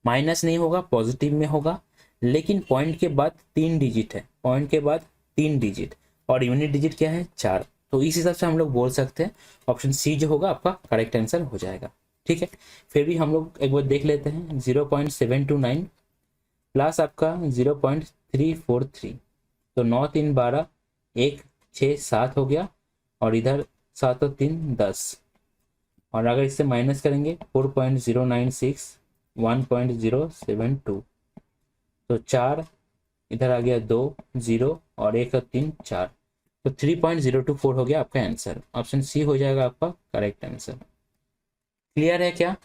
माइनस नहीं होगा, पॉजिटिव में होगा, लेकिन पॉइंट के बाद 3 डिजिट है, पॉइंट के बाद 3 डिजिट, और यूनिट डिजिट क्या है 4, तो इस हिसाब से हम लोग बोल सकते हैं ऑप्शन सी जो होगा आपका करेक्ट आंसर हो जाएगा। ठीक है, फिर भी हम लोग एक बार देख लेते हैं, 0.729 प्लस आपका 0.343, तो 9 3 12, 1 6 7 हो गया, और इधर 7 और 3 10, और अगर इससे माइनस करेंगे 4.096 1.072, तो 4 इधर आ गया, 2 0 और 1 और 3 4, तो 3.024 हो गया आपका आंसर। ऑप्शन सी हो जाएगा आपका करेक्ट आंसर। क्लियर है क्या?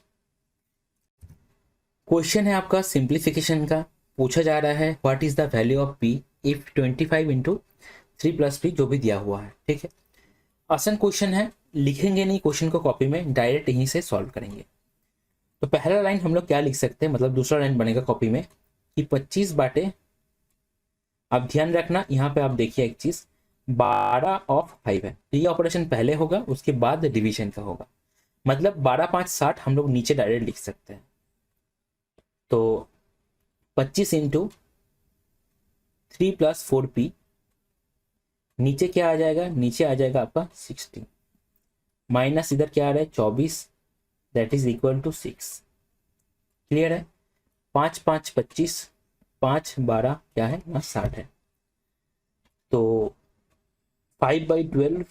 क्वेश्चन है आपका सिंप्लीफिकेशन का, पूछा जा रहा है what is the value of P if 25 into 3 plus P, जो भी दिया हुआ है। ठीक है, आसान क्वेश्चन है, लिखेंगे नहीं क्वेश्चन को कॉपी में, डायरेक्ट यहीं से सॉल्व करेंगे। तो पहला लाइन हम लोग क्या लिख सकते हैं, मतलब दूसरा लाइन बनेगा कॉपी में कि 25 बाटे, आप ध्यान रखना यहाँ पे आप देखिए एक चीज, 12 ऑफ 5 है, तो ये ऑपरेशन पहले होगा, उसके बाद डिवीजन का होगा, मतलब 12 5 60 हम लोग नीचे डायरेक्ट लिख सकते हैं। तो 25 इंटू 3 + 4p, नीचे क्या आ जाएगा, नीचे आ जाएगा आपका 16, माइनस इधर क्या आ रहा है 24, that is equal to 6। Clear है। 5 5 25, 5 12 क्या है ना 60 है। तो 5/12,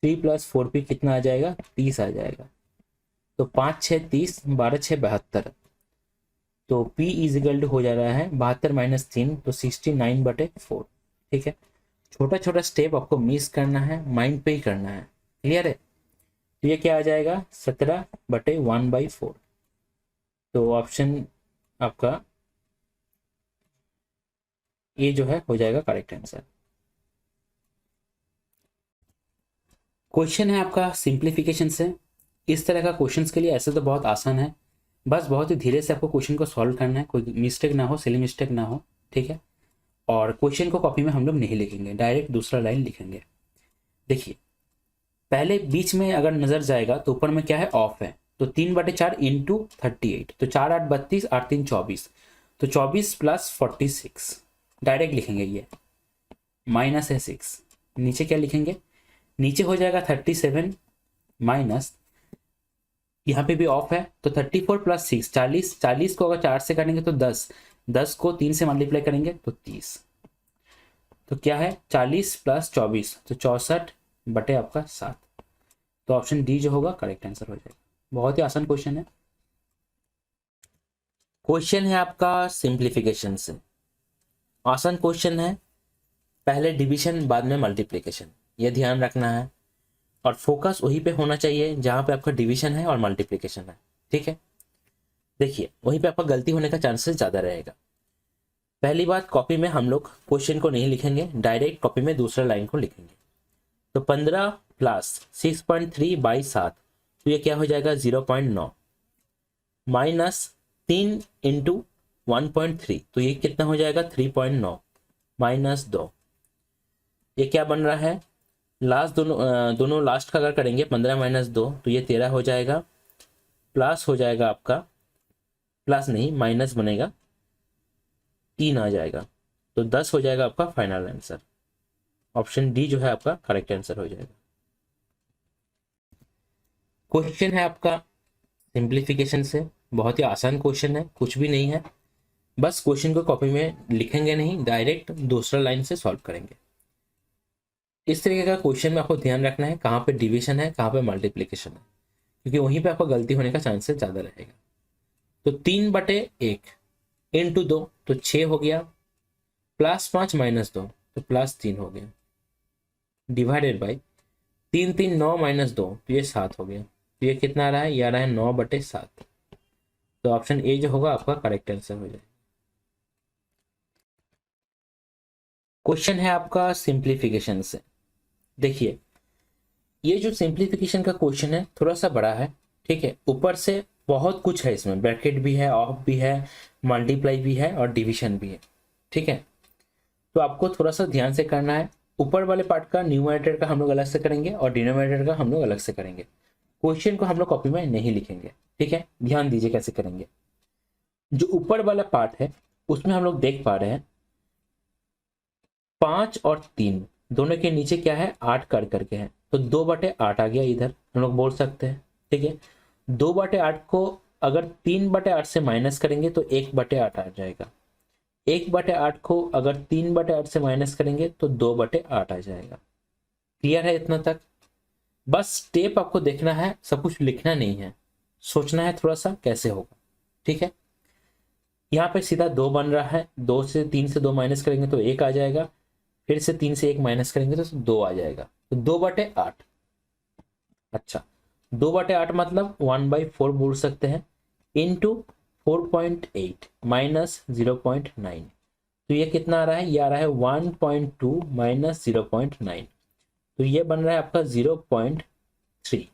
3 + 4p कितना आ जाएगा 30 आ जाएगा। तो 5 6 30, 12 6 72, तो p इजिकल टू हो जा रहा है 72 - 3, तो 69/4। ठीक है, छोटा छोटा स्टेप आपको मिस करना है, माइंड पे ही करना है। क्लियर है। तो ये क्या आ जाएगा 17/1/4। तो ऑप्शन आपका ये जो है हो जाएगा करेक्ट आंसर। क्वेश्चन है आपका सिंप्लीफिकेशन से। इस तरह का क्वेश्चंस के लिए ऐसे तो बहुत आसान है, बस बहुत ही धीरे से आपको क्वेश्चन को सॉल्व करना है, कोई मिस्टेक ना हो, सिली मिस्टेक ना हो। ठीक है, और क्वेश्चन को कॉपी में हम लोग नहीं लिखेंगे, डायरेक्ट दूसरा लाइन लिखेंगे। देखिए, पहले बीच में अगर नजर जाएगा तो ऊपर में क्या है ऑफ है, तो 3/4 इंटू 38, तो 4 8 32, 8 3 24, तो 24 + 46 डायरेक्ट लिखेंगे। ये माइनस है 6, नीचे क्या लिखेंगे, नीचे हो जाएगा 37 माइनस, यहाँ पे भी ऑफ है, तो 34 + 6 40, 40 को अगर 4 से करेंगे तो 10, 10 को 3 से मल्टीप्लाई करेंगे तो 30, तो क्या है 40 + 24, तो 64 बटे आपका 7। तो ऑप्शन डी जो होगा करेक्ट आंसर हो जाएगा। बहुत ही आसान क्वेश्चन है। क्वेश्चन है आपका सिंप्लीफिकेशन से। आसान क्वेश्चन है, पहले डिवीजन बाद में मल्टीप्लिकेशन, ये ध्यान रखना है, और फोकस वहीं पे होना चाहिए जहां पे आपका डिवीजन है और मल्टीप्लिकेशन है। ठीक है, देखिए वहीं पे आपका गलती होने का चांसेस ज्यादा रहेगा। पहली बात, कॉपी में हम लोग क्वेश्चन को नहीं लिखेंगे, डायरेक्ट कॉपी में दूसरा लाइन को लिखेंगे। तो 15 + 6.3/7, तो ये क्या हो जाएगा 0.9, माइनस 3 × 1.3, तो ये कितना हो जाएगा 3.9, माइनस 2, ये क्या बन रहा है, लास्ट दोनों लास्ट का अगर करेंगे 15 - 2, तो ये 13 हो जाएगा, प्लस हो जाएगा आपका, प्लस नहीं माइनस बनेगा, 3 आ जाएगा, तो 10 हो जाएगा आपका फाइनल आंसर। ऑप्शन डी जो है आपका करेक्ट आंसर हो जाएगा। क्वेश्चन है आपका सिंप्लीफिकेशन से, बहुत ही आसान क्वेश्चन है, कुछ भी नहीं है, बस क्वेश्चन को कॉपी में लिखेंगे नहीं, डायरेक्ट दूसरा लाइन से सॉल्व करेंगे। इस तरीके का क्वेश्चन में आपको ध्यान रखना है कहाँ पे डिवीजन है, कहाँ पे मल्टीप्लिकेशन है, क्योंकि वहीं पे आपको गलती होने का चांसेस ज्यादा रहेगा। तो 3/1 इंटू 2, तो 6 हो गया, +5 - 2, तो +3 हो गया, डिवाइडेड बाई 3 3 9 - 2, तो ये 7 हो गया। तो ये कितना आ रहा है, ये आ रहा है 9/7। तो ऑप्शन ए जो होगा आपका करेक्ट आंसर हो जाएगा। क्वेश्चन है आपका सिंप्लीफिकेशन से। देखिए, ये जो सिंप्लीफिकेशन का क्वेश्चन है थोड़ा सा बड़ा है। ठीक है, ऊपर से बहुत कुछ है इसमें, ब्रैकेट भी है, ऑफ भी है, मल्टीप्लाई भी है और डिवीजन भी है। ठीक है, तो आपको थोड़ा सा ध्यान से करना है। ऊपर वाले पार्ट का न्यूमरेटर का हम लोग अलग से करेंगे और डिनोमिनेटर का हम लोग अलग से करेंगे। क्वेश्चन को हम लोग कॉपी में नहीं लिखेंगे। ठीक है, ध्यान दीजिए कैसे करेंगे। जो ऊपर वाला पार्ट है उसमें हम लोग देख पा रहे हैं 5 और 3 दोनों के नीचे क्या है 8 कर करके है, तो 2/8 आ गया इधर, हम लोग बोल सकते हैं। ठीक है, 2/8 को अगर 3/8 से माइनस करेंगे तो 1/8 आ जाएगा। 1/8 को अगर 3/8 से माइनस करेंगे तो 2/8 आ जाएगा। क्लियर है इतना तक? बस स्टेप आपको देखना है, सब कुछ लिखना नहीं है, सोचना है थोड़ा सा कैसे होगा। ठीक है, यहाँ पे सीधा 2 बन रहा है, 3 से 2 माइनस करेंगे तो 1 आ जाएगा, फिर से 3 से 1 माइनस करेंगे तो 2 आ जाएगा, तो 2/8। अच्छा, 2/8 मतलब 1/4 बोल सकते हैं, इंटू 4.8 माइनस 0.9, तो ये कितना आ रहा है, ये आ रहा है 1.2 माइनस 0.9, तो ये बन रहा है आपका 0.3।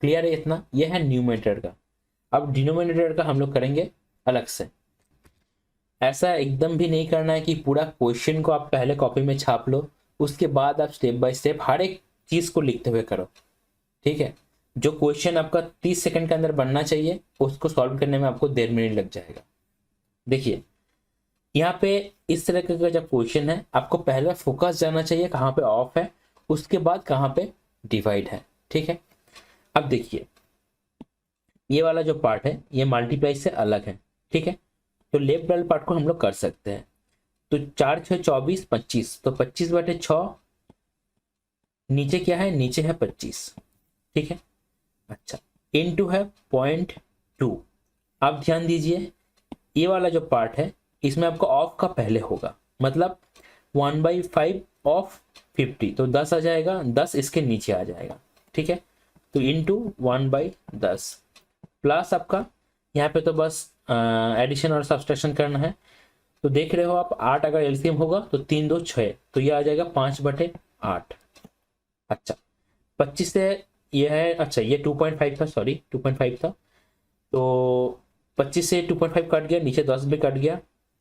क्लियर है इतना? ये है न्यूमरेटर का। अब डिनोमिनेटर का हम लोग करेंगे अलग से। ऐसा एकदम भी नहीं करना है कि पूरा क्वेश्चन को आप पहले कॉपी में छाप लो, उसके बाद आप स्टेप बाय स्टेप हर एक चीज को लिखते हुए करो। ठीक है, जो क्वेश्चन आपका 30 सेकंड के अंदर बनना चाहिए उसको सॉल्व करने में आपको 1.5 मिनट लग जाएगा। देखिए, यहाँ पे इस तरह का जब क्वेश्चन है, आपको पहले फोकस जाना चाहिए कहाँ पे ऑफ है, उसके बाद कहाँ पे डिवाइड है। ठीक है, अब देखिए ये वाला जो पार्ट है ये मल्टीप्लाई से अलग है। ठीक है, तो लेफ्ट वाले पार्ट को हम लोग कर सकते हैं। तो 4 6 24 25, तो 25/6, नीचे क्या है, नीचे है 25। ठीक है, अच्छा, इनटू है 0.2। आप ध्यान दीजिए ये वाला जो पार्ट है इसमें आपको ऑफ का पहले होगा, मतलब 1/5 ऑफ 50, तो 10 आ जाएगा, 10 इसके नीचे आ जाएगा। ठीक है, तो इंटू 1/10 प्लस आपका यहाँ पे तो बस एडिशन और सब्सट्रैक्शन करना है। तो देख रहे हो आप 8 अगर एलसीएम होगा तो 3 2 6, तो ये आ जाएगा 5/8। अच्छा, 25 से ये है, अच्छा ये 2.5 था, सॉरी 2.5 था, तो 25 से 2.5 कट गया, नीचे 10 भी कट गया,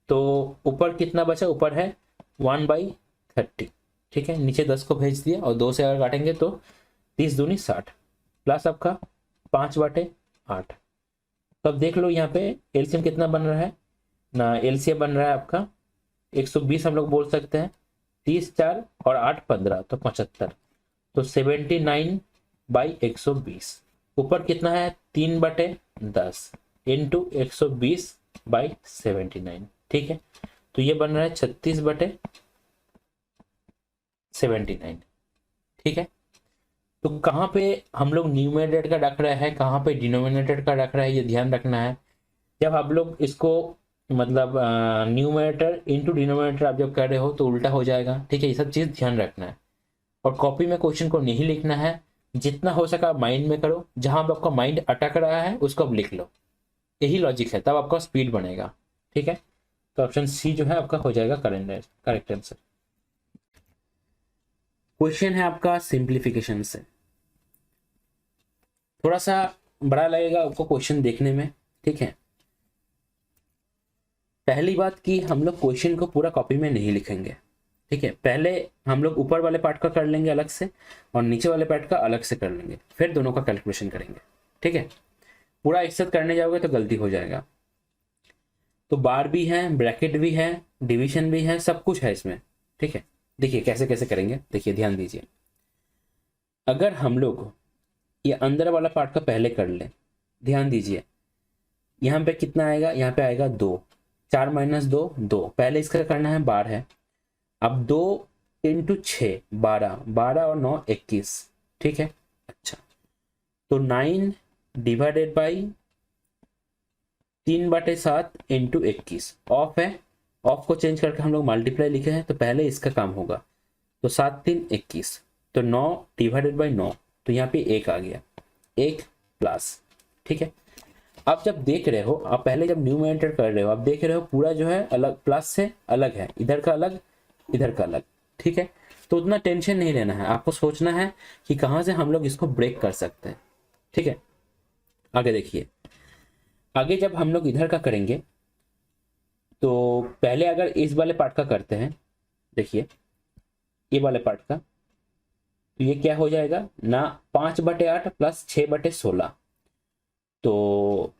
तो ऊपर कितना बचा, ऊपर है 1/30। ठीक है, नीचे 10 को भेज दिया और 2 से अगर काटेंगे तो 30 दूनी 60 प्लस आपका 5/8। तो अब देख लो यहाँ पे एलसीएम कितना बन रहा है ना, एलसीएम बन रहा है आपका 120, हम लोग बोल सकते हैं, 30 4 और 8 15, तो 75, तो 79/120। ऊपर कितना है 3/10 इंटू 120/79। ठीक है, तो ये बन रहा है 36/79। ठीक है, तो कहाँ पे हम लोग न्यूमरेटर का रख रहे हैं, कहाँ पे डिनोमिनेटर का रख रहे हैं, ये ध्यान रखना है। जब आप लोग इसको मतलब न्यूमरेटर इंटू डिनोमिनेटर आप जब कर रहे हो तो उल्टा हो जाएगा। ठीक है, ये सब चीज़ ध्यान रखना है। और कॉपी में क्वेश्चन को नहीं लिखना है, जितना हो सका माइंड में करो, जहां पे आपका माइंड अटक रहा है उसको आप लिख लो, यही लॉजिक है, तब आपका स्पीड बनेगा। ठीक है, तो ऑप्शन सी जो है आपका हो जाएगा करेक्ट आंसर। क्वेश्चन है आपका सिंप्लीफिकेशन से, थोड़ा सा बड़ा लगेगा आपको क्वेश्चन देखने में। ठीक है, पहली बात कि हम लोग क्वेश्चन को पूरा कॉपी में नहीं लिखेंगे। ठीक है, पहले हम लोग ऊपर वाले पार्ट का कर लेंगे अलग से और नीचे वाले पार्ट का अलग से कर लेंगे, फिर दोनों का कैलकुलेशन करेंगे। ठीक है, पूरा एक साथ करने जाओगे तो गलती हो जाएगा। तो बार भी है, ब्रैकेट भी है, डिवीजन भी है, सब कुछ है इसमें। ठीक है, देखिए कैसे कैसे करेंगे, देखिए ध्यान दीजिए। अगर हम लोग ये अंदर वाला पार्ट का पहले कर लें, ध्यान दीजिए यहाँ पे कितना आएगा, यहाँ पे आएगा 2, 4 - 2 2, पहले इसका करना है बार है। अब 2 इंटू 6 12, 12 और 9 21। ठीक है, अच्छा, तो 9 डिवाइडेड बाई 3/7 इंटू 21। ऑफ है, ऑफ को चेंज करके हम लोग मल्टीप्लाई लिखे हैं, तो पहले इसका काम होगा, तो 7 3 21, तो 9 डिवाइडेड बाई 9, तो यहाँ पे 1 आ गया, 1 प्लस। ठीक है, आप जब देख रहे हो, आप पहले जब न्यूमरेटर कर रहे हो, आप देख रहे हो पूरा जो है अलग, प्लस से अलग है, इधर का अलग इधर का अलग। ठीक है, तो उतना टेंशन नहीं लेना है, आपको सोचना है कि कहाँ से हम लोग इसको ब्रेक कर सकते हैं। ठीक है, आगे देखिए, आगे जब हम लोग इधर का करेंगे तो पहले अगर इस वाले पार्ट का करते हैं, देखिए ये वाले पार्ट का, तो ये क्या हो जाएगा ना, 5/8 प्लस 6/16, तो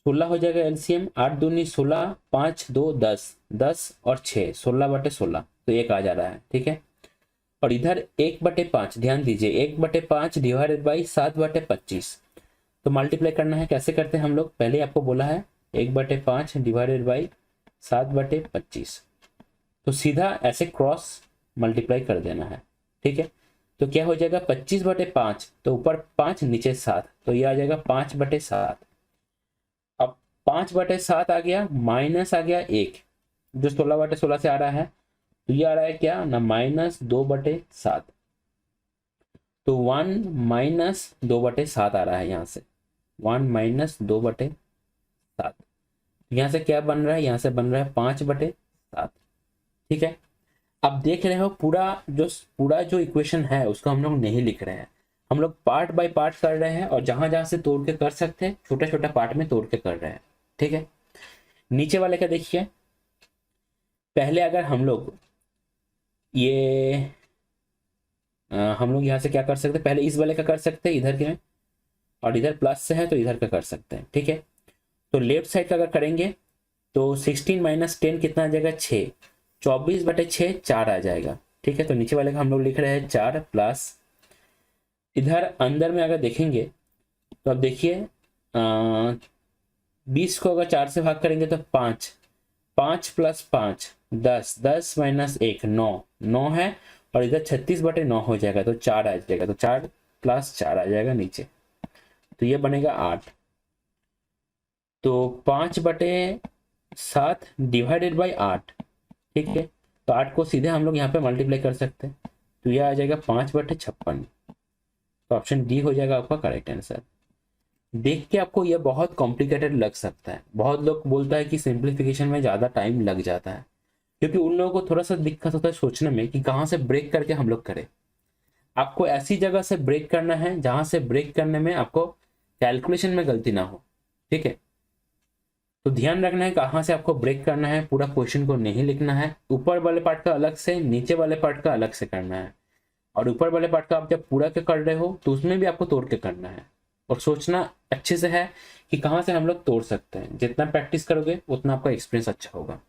16 हो जाएगा एलसीएम, 8 दूनी 16, 5 2 10, 10 और 6 16/16, तो 1 आ जा रहा है। ठीक है, और इधर 1/5, ध्यान दीजिए 1/5 डिवाइडेड बाई 7/25, तो मल्टीप्लाई करना है, कैसे करते हैं हम लोग, पहले आपको बोला है 1/5 डिवाइडेड बाई 7/25, तो सीधा ऐसे क्रॉस मल्टीप्लाई कर देना है। ठीक है, तो क्या हो जाएगा 25/5, तो ऊपर 5 नीचे 7, तो ये आ जाएगा 5/7। अब 5/7 आ गया, माइनस आ गया 1 जो 16/16 से आ रहा है, तो ये आ रहा है क्या ना, -2/7, तो 1 - 2/7 आ रहा है, यहाँ से 1 - 2/7, यहाँ से क्या बन रहा है, यहाँ से बन रहा है 5/7। ठीक है, अब देख रहे हो पूरा जो इक्वेशन है उसको हम लोग नहीं लिख रहे हैं, हम लोग पार्ट बाय पार्ट कर रहे हैं, और जहां जहां से तोड़ के कर सकते हैं छोटा छोटा पार्ट में तोड़ के कर रहे हैं। ठीक है, नीचे वाले का देखिए, पहले अगर हम लोग ये हम लोग यहाँ से क्या कर सकते हैं, पहले इस वाले का कर सकते हैं इधर के, और इधर प्लस से है तो इधर का कर सकते हैं। ठीक है, तो लेफ्ट साइड का अगर करेंगे तो 16 माइनस 10 कितना आ जाएगा 6, 24/6 4 आ जाएगा। ठीक है, तो नीचे वाले का हम लोग लिख रहे हैं 4 प्लस इधर अंदर में अगर देखेंगे तो अब देखिए 20 को अगर 4 से भाग करेंगे तो 5, 5 प्लस 5 10, 10 माइनस 1 9, 9 है और इधर 36/9 हो जाएगा तो 4 आ जाएगा, तो 4 प्लस 4 आ जाएगा नीचे, तो ये बनेगा 8। तो 5/7 डिवाइडेड बाई 8। ठीक है, तो 8 को सीधे हम लोग यहाँ पे मल्टीप्लाई कर सकते हैं, तो यह आ जाएगा 5/56। तो ऑप्शन डी हो जाएगा आपका करेक्ट आंसर। देख के आपको यह बहुत कॉम्प्लिकेटेड लग सकता है, बहुत लोग बोलता है कि सिंप्लीफिकेशन में ज़्यादा टाइम लग जाता है, क्योंकि उन लोगों को थोड़ा सा दिक्कत होता है सोचने में कि कहाँ से ब्रेक करके हम लोग करें। आपको ऐसी जगह से ब्रेक करना है जहाँ से ब्रेक करने में आपको कैलकुलेशन में गलती ना हो। ठीक है, तो ध्यान रखना है कहाँ से आपको ब्रेक करना है, पूरा क्वेश्चन को नहीं लिखना है, ऊपर वाले पार्ट का अलग से, नीचे वाले पार्ट का अलग से करना है। और ऊपर वाले पार्ट का आप जब पूरा के कर रहे हो तो उसमें भी आपको तोड़ के करना है, और सोचना अच्छे से है कि कहाँ से हम लोग तोड़ सकते हैं। जितना प्रैक्टिस करोगे उतना आपका एक्सपीरियंस अच्छा होगा।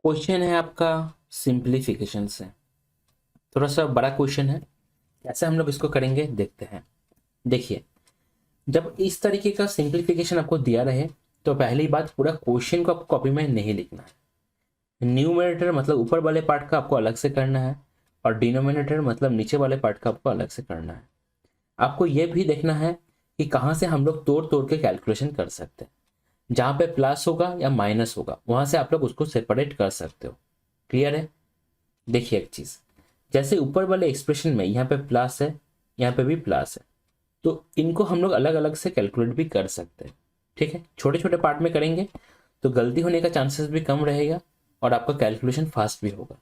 क्वेश्चन है आपका सिंप्लीफिकेशन से, थोड़ा सा बड़ा क्वेश्चन है, कैसे हम लोग इसको करेंगे देखते हैं। देखिए, जब इस तरीके का सिंप्लीफिकेशन आपको दिया रहे तो पहली बात, पूरा क्वेश्चन को आपको कॉपी में नहीं लिखना है। न्यूमरेटर मतलब ऊपर वाले पार्ट का आपको अलग से करना है, और डिनोमिनेटर मतलब नीचे वाले पार्ट का आपको अलग से करना है। आपको यह भी देखना है कि कहाँ से हम लोग तोड़ तोड़ के कैलकुलेशन कर सकते हैं। जहाँ पे प्लस होगा या माइनस होगा वहां से आप लोग उसको सेपरेट कर सकते हो। क्लियर है? देखिए एक चीज, जैसे ऊपर वाले एक्सप्रेशन में यहाँ पे प्लस है, यहाँ पे भी प्लस है, तो इनको हम लोग अलग अलग से कैलकुलेट भी कर सकते हैं। ठीक है, छोटे छोटे पार्ट में करेंगे तो गलती होने का चांसेस भी कम रहेगा और आपका कैलकुलेशन फास्ट भी होगा।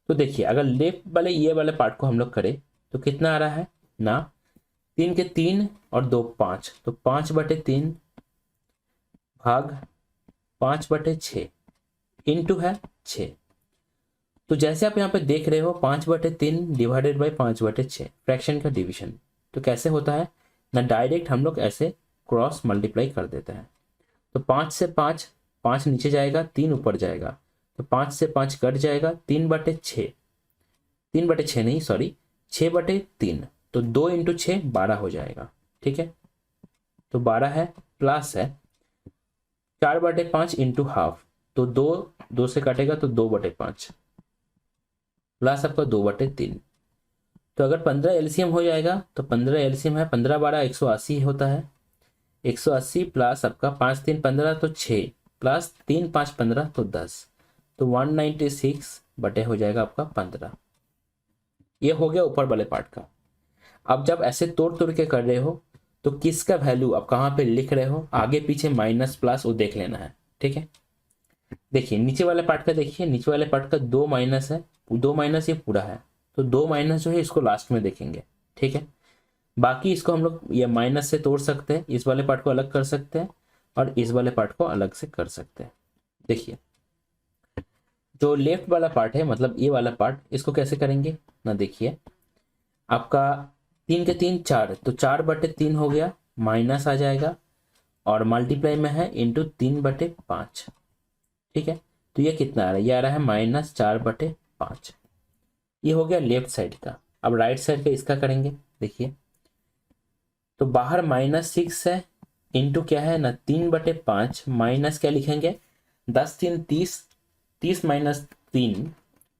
तो देखिए, अगर लेफ्ट वाले ये वाले पार्ट को हम लोग करें तो कितना आ रहा है ना, 3 के 3 और 2 5, तो 5/3 भाग 5/6 इंटू है 6। तो जैसे आप यहाँ पे देख रहे हो 5/3 डिवाइडेड बाई 5/6 फ्रैक्शन का डिवीजन, तो कैसे होता है ना, डायरेक्ट हम लोग ऐसे क्रॉस मल्टीप्लाई कर देते हैं। तो 5 से 5, 5 नीचे जाएगा 3 ऊपर जाएगा, तो 5 से 5 कट जाएगा, 3/6, 3/6 नहीं सॉरी 6/3, तो 2 इंटू 6 12 हो जाएगा। ठीक है, तो 12 है, प्लस है 4/5 इंटू हाफ, तो 2 से काटेगा तो 2/5, प्लस आपका 2/3। तो अगर 15 एलसीएम हो जाएगा तो 15 एलसीएम है, 15 12 180 होता है, 180 प्लस आपका 5 3 15 तो 6, प्लस 3 5 15 तो 10, तो 196 बटे हो जाएगा आपका 15। ये हो गया ऊपर वाले पार्ट का। अब जब ऐसे तोड़ तोड़ के कर रहे हो तो किसका वैल्यू आप कहाँ पे लिख रहे हो, आगे पीछे माइनस प्लस वो देख लेना है। ठीक है, देखिए नीचे वाले पार्ट का, देखिए नीचे वाले पार्ट का 2 माइनस है, 2 माइनस ये पूरा है, तो 2 माइनस जो है इसको लास्ट में देखेंगे। ठीक है, बाकी इसको हम लोग ये माइनस से तोड़ सकते हैं, इस वाले पार्ट को अलग कर सकते हैं और इस वाले पार्ट को अलग से कर सकते हैं। देखिए, जो लेफ्ट वाला पार्ट है मतलब ये वाला पार्ट, इसको कैसे करेंगे ना, देखिए आपका 3 के 3 4, तो 4/3 हो गया, माइनस आ जाएगा और मल्टीप्लाई में है इंटू 3/5। ठीक है, तो ये कितना आ रहा है, ये आ रहा है -4/5। ये हो गया लेफ्ट साइड का। अब राइट साइड का इसका करेंगे। देखिए, तो बाहर -6 है, इंटू क्या है ना 3/5, माइनस क्या लिखेंगे 10 3 30, 30 माइनस 3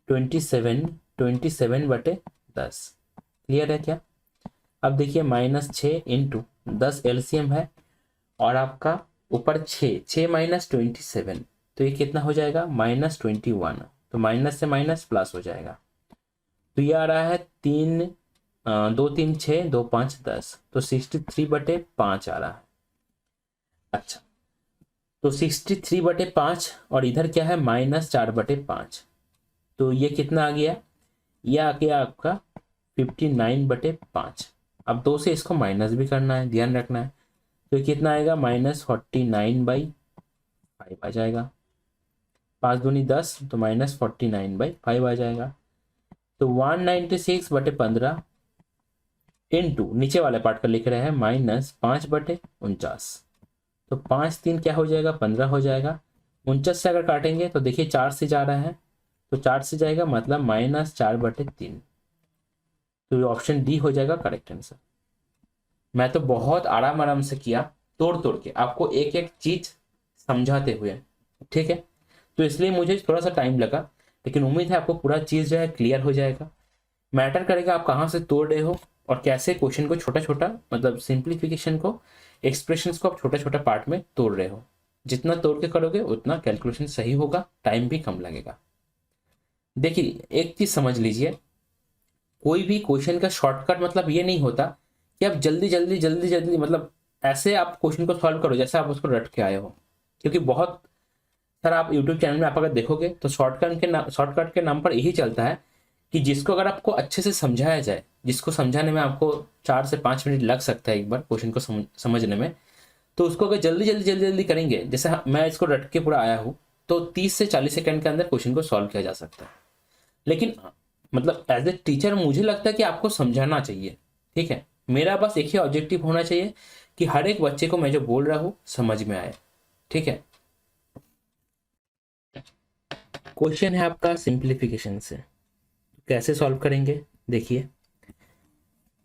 27, 27/10। क्लियर है क्या? अब देखिए -6 इंटू 10 एलसीएम है और आपका ऊपर 6 माइनस 27, तो ये कितना हो जाएगा -21, तो माइनस से माइनस प्लस हो जाएगा। तो ये आ रहा है 2 3 6 2 5 10, तो 63/5 आ रहा है। अच्छा, तो 63/5 और इधर क्या है -4/5, तो ये कितना आ गया, ये आ गया आपका 59/5। अब 2 से इसको माइनस भी करना है, ध्यान रखना है, तो ये कितना आएगा -49/5 आ जाएगा, 5 दूनी 10, तो -49/5 आ जाएगा। तो 196/15 इंटू नीचे वाले पार्ट का लिख रहे हैं -5/49, तो 5 3 क्या हो जाएगा, 15 हो जाएगा। 49 से अगर काटेंगे तो देखिए 4 से जा रहा है, तो 4 से जाएगा मतलब -4/3। तो ऑप्शन डी हो जाएगा करेक्ट आंसर। मैं तो बहुत आराम आराम से किया, तोड़ तोड़ के आपको एक एक चीज समझाते हुए, ठीक है। तो इसलिए मुझे थोड़ा सा टाइम लगा, लेकिन उम्मीद है आपको पूरा चीज जो है क्लियर हो जाएगा। मैटर करेगा आप कहाँ से तोड़ रहे हो और कैसे क्वेश्चन को छोटा छोटा, मतलब सिंप्लीफिकेशन को, एक्सप्रेशंस को आप छोटा छोटा पार्ट में तोड़ रहे हो। जितना तोड़ के करोगे उतना कैलकुलेशन सही होगा, टाइम भी कम लगेगा। देखिए एक चीज समझ लीजिए, कोई भी क्वेश्चन का शॉर्टकट मतलब ये नहीं होता कि आप जल्दी जल्दी जल्दी जल्दी मतलब ऐसे आप क्वेश्चन को सॉल्व करो जैसे आप उसको रट के आए हो। क्योंकि बहुत सर आप यूट्यूब चैनल में आप अगर देखोगे तो शॉर्टकट के नाम पर यही चलता है कि जिसको अगर आपको अच्छे से समझाया जाए, जिसको समझाने में आपको 4 से 5 मिनट लग सकता है एक बार क्वेश्चन को समझने में, तो उसको अगर जल्दी जल्दी जल्दी जल्दी करेंगे, जैसे मैं इसको रट के पूरा आया हूँ, तो 30 से 40 सेकंड के अंदर क्वेश्चन को सॉल्व किया जा सकता है। लेकिन मतलब एज ए टीचर मुझे लगता है कि आपको समझाना चाहिए, ठीक है। मेरा बस एक ही ऑब्जेक्टिव होना चाहिए कि हर एक बच्चे को मैं जो बोल रहा हूँ समझ में आए, ठीक है। क्वेश्चन है आपका सिंप्लीफिकेशन से, कैसे सॉल्व करेंगे देखिए।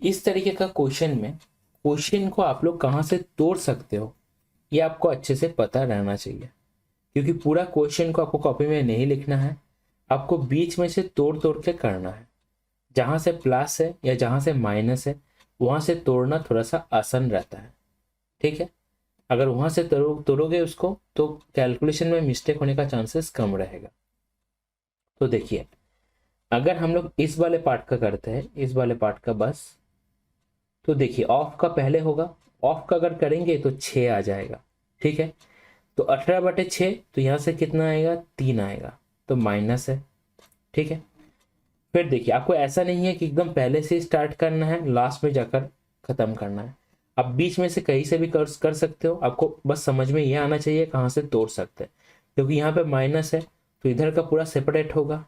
इस तरीके का क्वेश्चन में क्वेश्चन को आप लोग कहाँ से तोड़ सकते हो ये आपको अच्छे से पता रहना चाहिए, क्योंकि पूरा क्वेश्चन को आपको कॉपी में नहीं लिखना है, आपको बीच में से तोड़ तोड़ के करना है। जहाँ से प्लस है या जहाँ से माइनस है वहाँ से तोड़ना थोड़ा सा आसान रहता है, ठीक है। अगर वहाँ से तोड़ोगे उसको तो कैलकुलेशन में मिस्टेक होने का चांसेस कम रहेगा। तो देखिए अगर हम लोग इस वाले पार्ट का करते हैं, इस वाले पार्ट का बस, तो देखिए ऑफ का पहले होगा, ऑफ का अगर करेंगे तो 6 आ जाएगा, ठीक है। तो 18/6, तो यहाँ से कितना आएगा, 3 आएगा, तो माइनस है, ठीक है। फिर देखिए आपको ऐसा नहीं है कि एकदम पहले से स्टार्ट करना है लास्ट में जाकर खत्म करना है, आप बीच में से कहीं से भी कर सकते हो। आपको बस समझ में ये आना चाहिए कहाँ से तोड़ सकते हैं, क्योंकि यहाँ पे माइनस है तो इधर का पूरा सेपरेट होगा,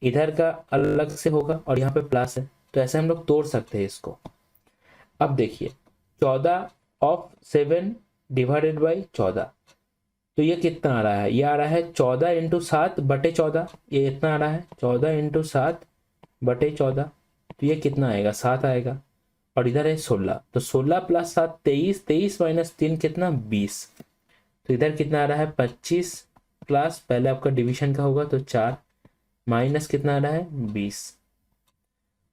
इधर का अलग से होगा, और यहाँ पे प्लस है, तो ऐसे हम लोग तोड़ सकते हैं इसको। अब देखिए 14/7 / 14, तो ये कितना आ रहा है, ये आ रहा है 14 × 7/14, ये इतना आ रहा है 14 × 7/14, तो ये कितना आएगा, 7 आएगा। और इधर है 16, तो 16 + 7 23, 23 - 3 कितना, 20, तो इधर कितना आ रहा है 25, प्लस पहले आपका डिवीजन का होगा तो 4, माइनस कितना आ रहा है 20,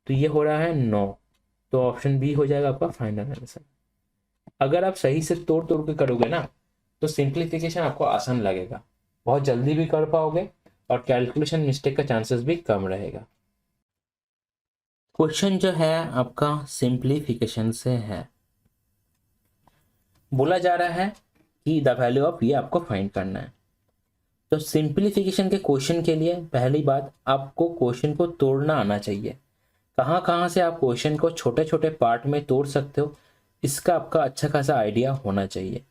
तो ये हो रहा है 9। तो ऑप्शन बी हो जाएगा आपका फाइनल आंसर। अगर आप सही से तोड़ तोड़ के करोगे ना तो सिंप्लीफिकेशन आपको आसान लगेगा, बहुत जल्दी भी कर पाओगे और कैलकुलेशन मिस्टेक का चांसेस भी कम रहेगा। क्वेश्चन जो है आपका सिंप्लीफिकेशन से है, बोला जा रहा है कि द वैल्यू ऑफ ये आपको फाइंड करना है। तो सिंप्लीफिकेशन के क्वेश्चन के लिए पहली बात आपको क्वेश्चन को तोड़ना आना चाहिए। कहाँ कहाँ से आप क्वेश्चन को छोटे छोटे पार्ट में तोड़ सकते हो इसका आपका अच्छा खासा आइडिया होना चाहिए।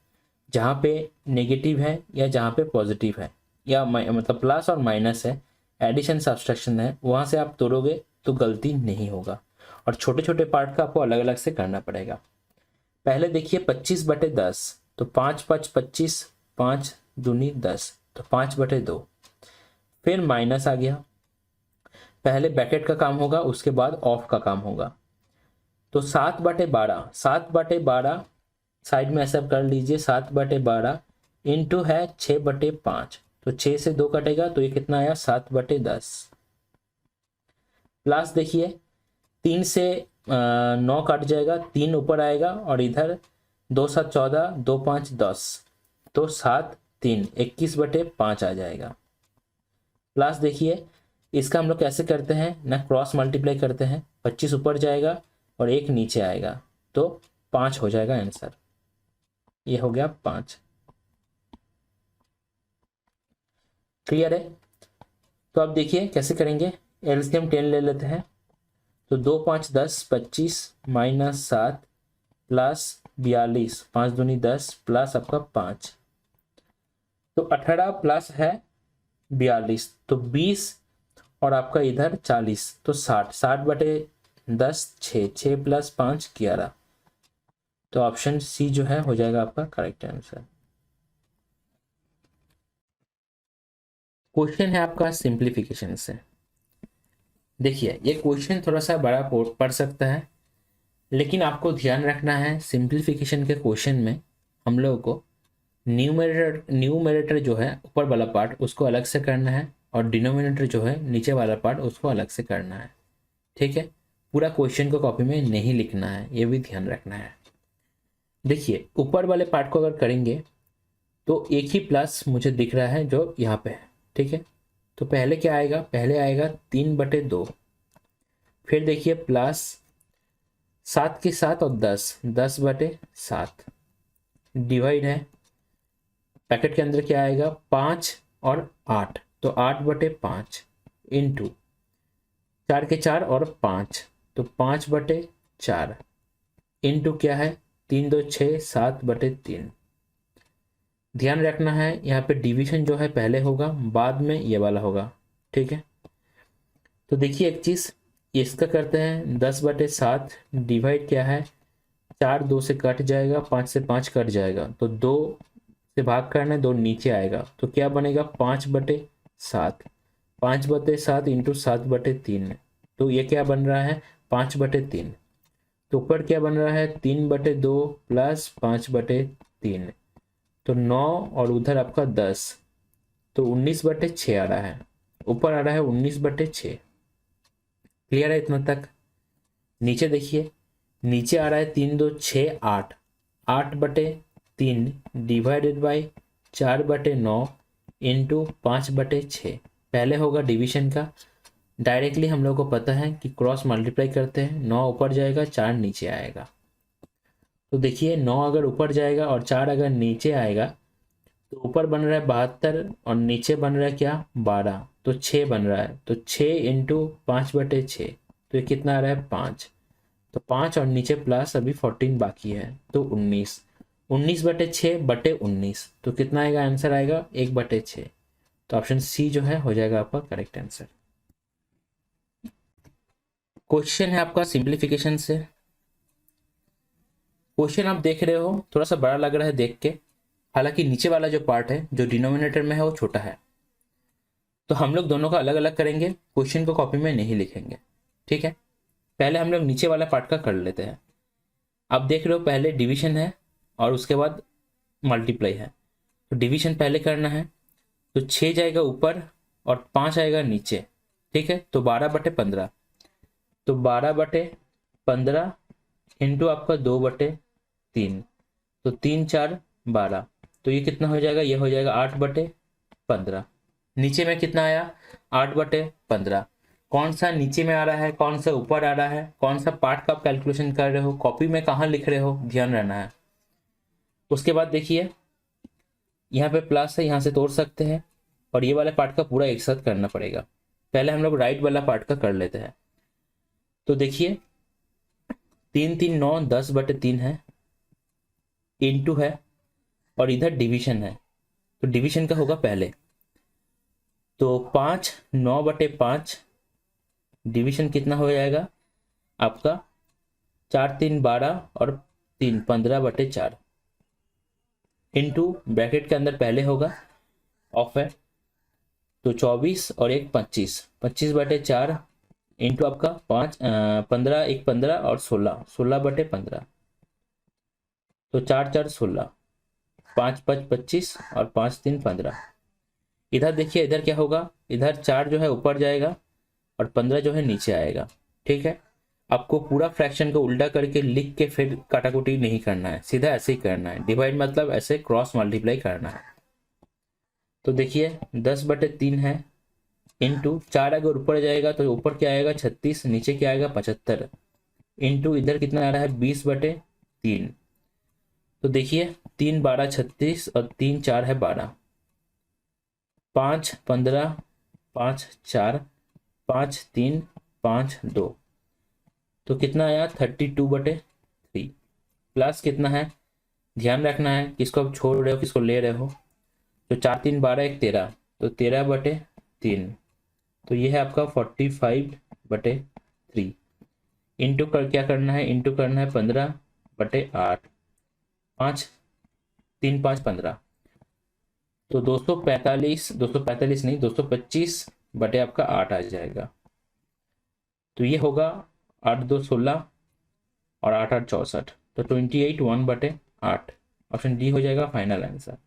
जहाँ पे नेगेटिव है या जहाँ पे पॉजिटिव है या मतलब प्लस और माइनस है, एडिशन सब्सट्रैक्शन है, वहाँ से आप तोड़ोगे तो गलती नहीं होगा। और छोटे छोटे पार्ट का आपको अलग अलग से करना पड़ेगा। पहले देखिए 25/10, तो 5 × 5 = 25, 5 दूनी 10, तो 5/2। फिर माइनस आ गया, पहले ब्रैकेट का काम होगा उसके बाद ऑफ का काम होगा। तो 7/12, 7/12 साइड में ऐसा कर लीजिए, 7/12 इंटू है 6/5, तो 6 से 2 कटेगा तो ये कितना आया 7/10। प्लस देखिए 3 से 9 कट जाएगा, 3 ऊपर आएगा और इधर 2 × 7 = 14, 2 × 5 = 10, तो 7 3 21/5 आ जाएगा। प्लस देखिए इसका हम लोग कैसे करते हैं ना, क्रॉस मल्टीप्लाई करते हैं, 25 ऊपर जाएगा और 1 नीचे आएगा, तो 5 हो जाएगा आंसर। ये हो गया 5। क्लियर है। तो अब देखिए कैसे करेंगे, एलसीएम 10 ले लेते हैं, तो 2 × 5 = 10, 25 - 7 प्लस 42, 5 दूनी 10 प्लस आपका 5, तो 18 प्लस है 42, तो 20 और आपका इधर 40, तो 60, 60/10 6, 6 + 5 = 11, तो ऑप्शन सी जो है हो जाएगा आपका करेक्ट आंसर। क्वेश्चन है आपका सिंप्लीफिकेशन से। देखिए ये क्वेश्चन थोड़ा सा बड़ा पड़ सकता है, लेकिन आपको ध्यान रखना है सिंप्लीफिकेशन के क्वेश्चन में हम लोगों को न्यूमरेटर जो है ऊपर वाला पार्ट उसको अलग से करना है, और डिनोमिनेटर जो है नीचे वाला पार्ट उसको अलग से करना है। ठीक है, पूरा क्वेश्चन को कॉपी में नहीं लिखना है, ये भी ध्यान रखना है। देखिए ऊपर वाले पार्ट को अगर करेंगे तो एक ही प्लस मुझे दिख रहा है जो यहाँ पे है। ठीक है, तो पहले क्या आएगा, पहले आएगा 3/2, फिर देखिए प्लस 7 के साथ और 10/7 डिवाइड है, पैकेट के अंदर क्या आएगा 5 और 8, तो 8/5 इंटू 4 के 4 और 5, तो 5/4 इंटू क्या है 3×2 = 7/3। ध्यान रखना है यहाँ पे डिवीजन जो है पहले होगा, बाद में ये वाला होगा। ठीक है, तो देखिए एक चीज इसका करते हैं 10/7 डिवाइड क्या है 4 2 से कट जाएगा, 5 से 5 कट जाएगा, तो 2 से भाग करना है, 2 नीचे आएगा, तो क्या बनेगा 5/7, 5/7 इंटू 7/3, तो ये क्या बन रहा है 5/3। तो ऊपर क्या बन रहा है 3/2 प्लस 5/3, तो 9 और उधर आपका 10, तो 19/6 आ रहा है, ऊपर आ रहा है 19/6। क्लियर है इतना तक? नीचे देखिए, नीचे आ रहा है 3×2 = 8, 8/3 डिवाइडेड बाई 4/9 इंटू 5/6। पहले होगा डिवीजन का, डायरेक्टली हम लोग को पता है कि क्रॉस मल्टीप्लाई करते हैं, 9 ऊपर जाएगा 4 नीचे आएगा। तो देखिए 9 अगर ऊपर जाएगा और 4 अगर नीचे आएगा, तो ऊपर बन रहा है 72 और नीचे बन रहा है क्या 12, तो 6 बन रहा है, तो 6 इंटू 5/6, तो ये कितना आ रहा है 5, तो 5 और नीचे प्लस अभी 14 बाकी है, तो 19, 19/6/19, तो कितना आएगा आंसर आएगा 1/6। तो ऑप्शन सी जो है हो जाएगा आपका करेक्ट आंसर। क्वेश्चन है आपका सिंप्लीफिकेशन से। क्वेश्चन आप देख रहे हो थोड़ा सा बड़ा लग रहा है देख के, हालांकि नीचे वाला जो पार्ट है जो डिनोमिनेटर में है वो छोटा है, तो हम लोग दोनों का अलग अलग करेंगे, क्वेश्चन को कॉपी में नहीं लिखेंगे। ठीक है, पहले हम लोग नीचे वाला पार्ट का कर लेते हैं। आप देख रहे हो पहले डिवीजन है और उसके बाद मल्टीप्लाई है, तो डिवीजन पहले करना है, तो 6 जाएगा ऊपर और 5 आएगा नीचे। ठीक है, तो 12/15, तो 12/15 इंटू आपका 2/3, तो 3 4 12, तो ये कितना हो जाएगा, ये हो जाएगा 8/15। नीचे में कितना आया 8/15। कौन सा नीचे में आ रहा है, कौन सा ऊपर आ रहा है, कौन सा पार्ट का आप कैलकुलेशन कर रहे हो, कॉपी में कहाँ लिख रहे हो, ध्यान रहना है। उसके बाद देखिए यहाँ पे प्लस है, यहाँ से तोड़ सकते हैं, और ये वाला पार्ट का पूरा एक साथ करना पड़ेगा। पहले हम लोग राइट वाला पार्ट का कर लेते हैं। तो देखिए 3 3 9 10/3 है, इंटू है, और इधर डिवीजन है, तो डिवीजन का होगा पहले, तो 5 9/5 डिवीजन कितना हो जाएगा आपका 4 3 12 और 3 15/4 इंटू ब्रैकेट के अंदर पहले होगा ऑफ है, तो 24 और 1 25, 25/4 इंटू आपका 5 15 1 15 और 16 16/15, तो 4 4 16, 5 5 25 और 5 3 15। इधर देखिए इधर क्या होगा, इधर 4 जो है ऊपर जाएगा और 15 जो है नीचे आएगा। ठीक है, आपको पूरा फ्रैक्शन को उल्टा करके लिख के फिर काटाकुटी नहीं करना है, सीधा ऐसे ही करना है, डिवाइड मतलब ऐसे क्रॉस मल्टीप्लाई करना है। तो देखिए 10/3 है, इंटू 4 अगर ऊपर जाएगा तो ऊपर क्या आएगा 36, नीचे क्या आएगा 75, इंटू इधर कितना आ रहा है 20/3। तो देखिए 3 12 36 और 3 4 है 12, 5 15 5 4 5 3 5 2, तो कितना आया 32/3। प्लस कितना है, ध्यान रखना है किसको आप छोड़ रहे हो किसको ले रहे हो, तो 4 3 12 1 13, तो 13/3, तो ये है आपका 45/3। इंटू कर क्या करना है, इंटू करना है 15/8, 5 3 5 15, तो 245 नहीं, 225 बटे आपका 8 आ जाएगा। तो ये होगा 8 2 16 और 8 8 64, तो 28 1 बटे 8। ऑप्शन डी हो जाएगा फाइनल आंसर।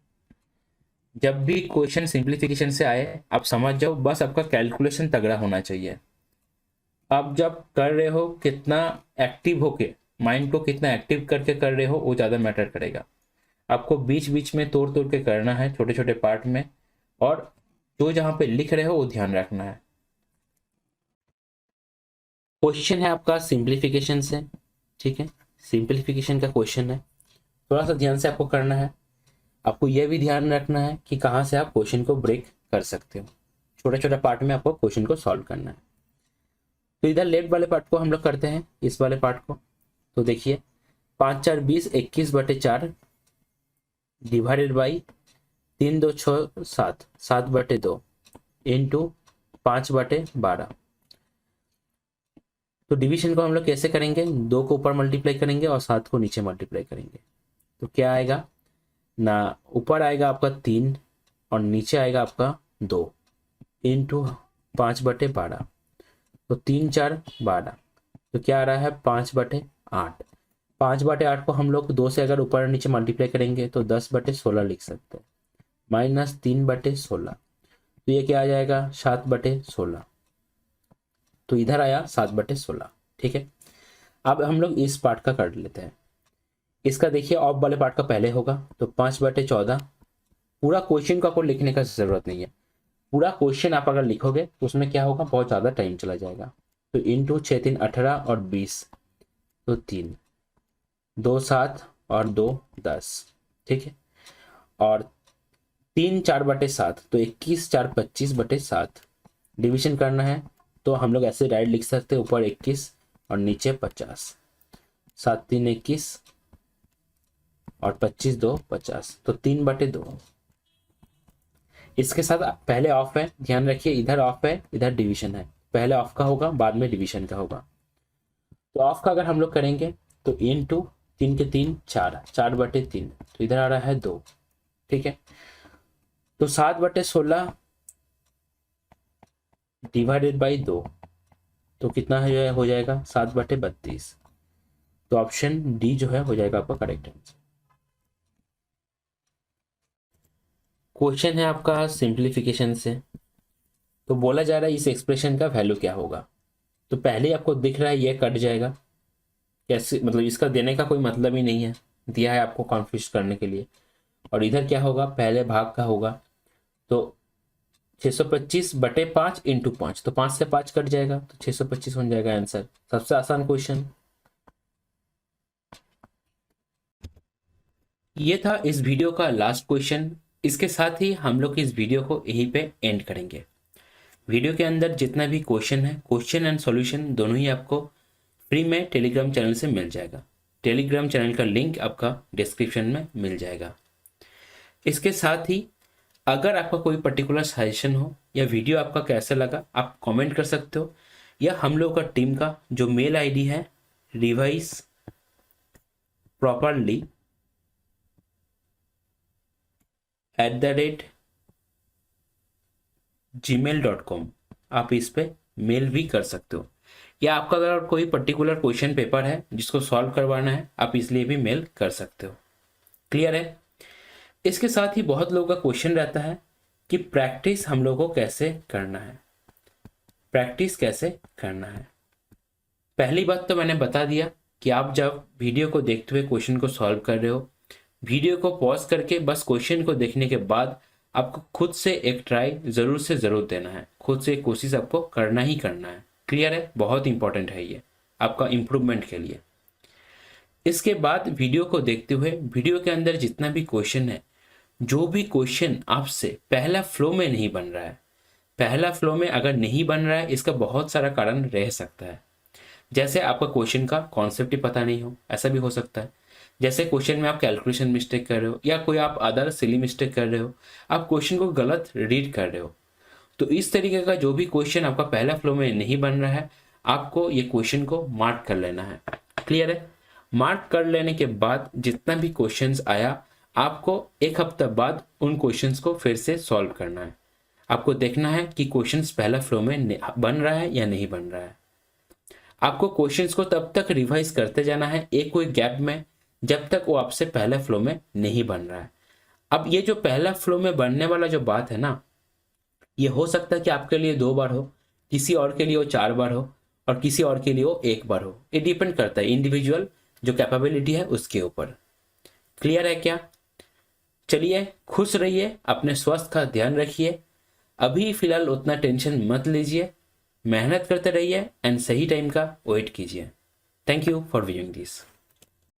जब भी क्वेश्चन सिंप्लीफिकेशन से आए आप समझ जाओ, बस आपका कैलकुलेशन तगड़ा होना चाहिए। आप जब कर रहे हो कितना एक्टिव होके, माइंड को कितना एक्टिव करके कर रहे हो वो ज़्यादा मैटर करेगा। आपको बीच बीच में तोड़ तोड़ के करना है, छोटे छोटे पार्ट में, और जो जहाँ पे लिख रहे हो वो ध्यान रखना है। क्वेश्चन है आपका सिंप्लीफिकेशन से, ठीक है, सिंप्लीफिकेशन का क्वेश्चन है, थोड़ा सा ध्यान से आपको करना है। आपको यह भी ध्यान रखना है कि कहाँ से आप क्वेश्चन को ब्रेक कर सकते हो। छोटा छोटा पार्ट में आपको क्वेश्चन को सॉल्व करना है। तो इधर लेफ्ट वाले पार्ट को हम लोग करते हैं, इस वाले पार्ट को। तो देखिए 5 4 20 21 बटे 4 डिवाइडेड बाई 3 2 6 7 7 बटे 2 इंटू 5 बटे 12। तो डिवीजन को हम लोग कैसे करेंगे, 2 को ऊपर मल्टीप्लाई करेंगे और 7 को नीचे मल्टीप्लाई करेंगे। तो क्या आएगा ना, ऊपर आएगा आपका 3 और नीचे आएगा आपका 2 इंटू 5 बटे 12। तो 3 4 12, तो क्या आ रहा है 5 बटे 8। 5 बटे 8 को हम लोग 2 से अगर ऊपर और नीचे मल्टीप्लाई करेंगे तो 10 बटे 16 लिख सकते हैं, माइनस 3 बटे 16। तो ये क्या आ जाएगा 7 बटे 16। तो इधर आया 7 बटे 16, ठीक है। अब हम लोग इस पार्ट का कर लेते हैं। इसका देखिए ऑफ वाले पार्ट का पहले होगा, तो 5 बटे 14। पूरा क्वेश्चन को आपको लिखने का जरूरत नहीं है, पूरा क्वेश्चन आप अगर लिखोगे तो उसमें क्या होगा, बहुत ज़्यादा टाइम चला जाएगा। तो इंटू 6 3 18 और 20, तो 3 2 7 और 2 10, ठीक है। और 3 4 बटे 7, तो 21 4 25 बटे 7। डिवीजन करना है तो हम लोग ऐसे राइट लिख सकते हैं, ऊपर 21 और नीचे 50। 7 3 21 और 25 2 50, तो 3 बटे 2। इसके साथ पहले ऑफ है, ध्यान रखिए, इधर ऑफ है इधर डिवीजन है, पहले ऑफ का होगा बाद में डिवीजन का होगा। तो ऑफ का अगर हम लोग करेंगे तो इंटू 3 के 3 4 4 बटे 3, तो इधर आ रहा है 2, ठीक है। तो 7 बटे 16 डिवाइडेड बाई 2, तो कितना है हो जाएगा 7 बटे 32। तो ऑप्शन डी जो है हो जाएगा आपका करेक्ट आंसर। क्वेश्चन है आपका सिंप्लीफिकेशन से, तो बोला जा रहा है इस एक्सप्रेशन का वैल्यू क्या होगा। तो पहले ही आपको दिख रहा है ये कट जाएगा, कैसे, मतलब इसका देने का कोई मतलब ही नहीं है, दिया है आपको कन्फ्यूज करने के लिए। और इधर क्या होगा, पहले भाग का होगा, तो 625 बटे 5 इंटू 5, तो 5 से 5 कट जाएगा, तो 625 हो जाएगा आंसर। सबसे आसान क्वेश्चन ये था इस वीडियो का लास्ट क्वेश्चन। इसके साथ ही हम लोग इस वीडियो को यहीं पे एंड करेंगे। वीडियो के अंदर जितना भी क्वेश्चन है, क्वेश्चन एंड सॉल्यूशन दोनों ही आपको फ्री में टेलीग्राम चैनल से मिल जाएगा। टेलीग्राम चैनल का लिंक आपका डिस्क्रिप्शन में मिल जाएगा। इसके साथ ही अगर आपका कोई पर्टिकुलर सजेशन हो या वीडियो आपका कैसा लगा आप कमेंट कर सकते हो, या हम लोग का टीम का जो मेल आईडी है रिवाइज प्रॉपरली @gmail.com, आप इस पे मेल भी कर सकते हो। या आपका अगर कोई पर्टिकुलर क्वेश्चन पेपर है जिसको सॉल्व करवाना है आप इसलिए भी मेल कर सकते हो। क्लियर है। इसके साथ ही बहुत लोगों का क्वेश्चन रहता है कि प्रैक्टिस हम लोगों को कैसे करना है, प्रैक्टिस कैसे करना है। पहली बात तो मैंने बता दिया कि आप जब वीडियो को देखते हुए क्वेश्चन को सॉल्व कर रहे हो, वीडियो को पॉज करके बस क्वेश्चन को देखने के बाद आपको खुद से एक ट्राई जरूर से जरूर देना है, खुद से एक कोशिश आपको करना ही करना है। क्लियर है, बहुत इंपॉर्टेंट है ये आपका इम्प्रूवमेंट के लिए। इसके बाद वीडियो को देखते हुए वीडियो के अंदर जितना भी क्वेश्चन है, जो भी क्वेश्चन आपसे पहला फ्लो में नहीं बन रहा है, पहला फ्लो में अगर नहीं बन रहा है इसका बहुत सारा कारण रह सकता है। जैसे आपका क्वेश्चन का कॉन्सेप्ट ही पता नहीं हो, ऐसा भी हो सकता है। जैसे क्वेश्चन में आप कैलकुलेशन मिस्टेक कर रहे हो या कोई आप अदर सिली मिस्टेक कर रहे हो, आप क्वेश्चन को गलत रीड कर रहे हो। तो इस तरीके का जो भी क्वेश्चन आपका पहला फ्लो में नहीं बन रहा है, आपको ये क्वेश्चन को मार्क कर लेना है। क्लियर है। मार्क कर लेने के बाद जितना भी क्वेश्चंस आया आपको एक हफ्ता बाद उन क्वेश्चंस को फिर से सॉल्व करना है। आपको देखना है कि क्वेश्चंस पहला फ्लो में बन रहा है या नहीं बन रहा है। आपको क्वेश्चंस को तब तक रिवाइज करते जाना है एक कोई गैप में, जब तक वो आपसे पहला फ्लो में नहीं बन रहा है। अब ये जो पहला फ्लो में बनने वाला जो बात है ना, ये हो सकता है कि आपके लिए 2 बार हो, किसी और के लिए वो 4 बार हो, और किसी और के लिए वो 1 बार हो। ये डिपेंड करता है इंडिविजुअल जो कैपेबिलिटी है उसके ऊपर। क्लियर है क्या? चलिए, खुश रहिए, अपने स्वास्थ्य का ध्यान रखिए। अभी फिलहाल उतना टेंशन मत लीजिए, मेहनत करते रहिए एंड सही टाइम का वेट कीजिए। Thank you for viewing this.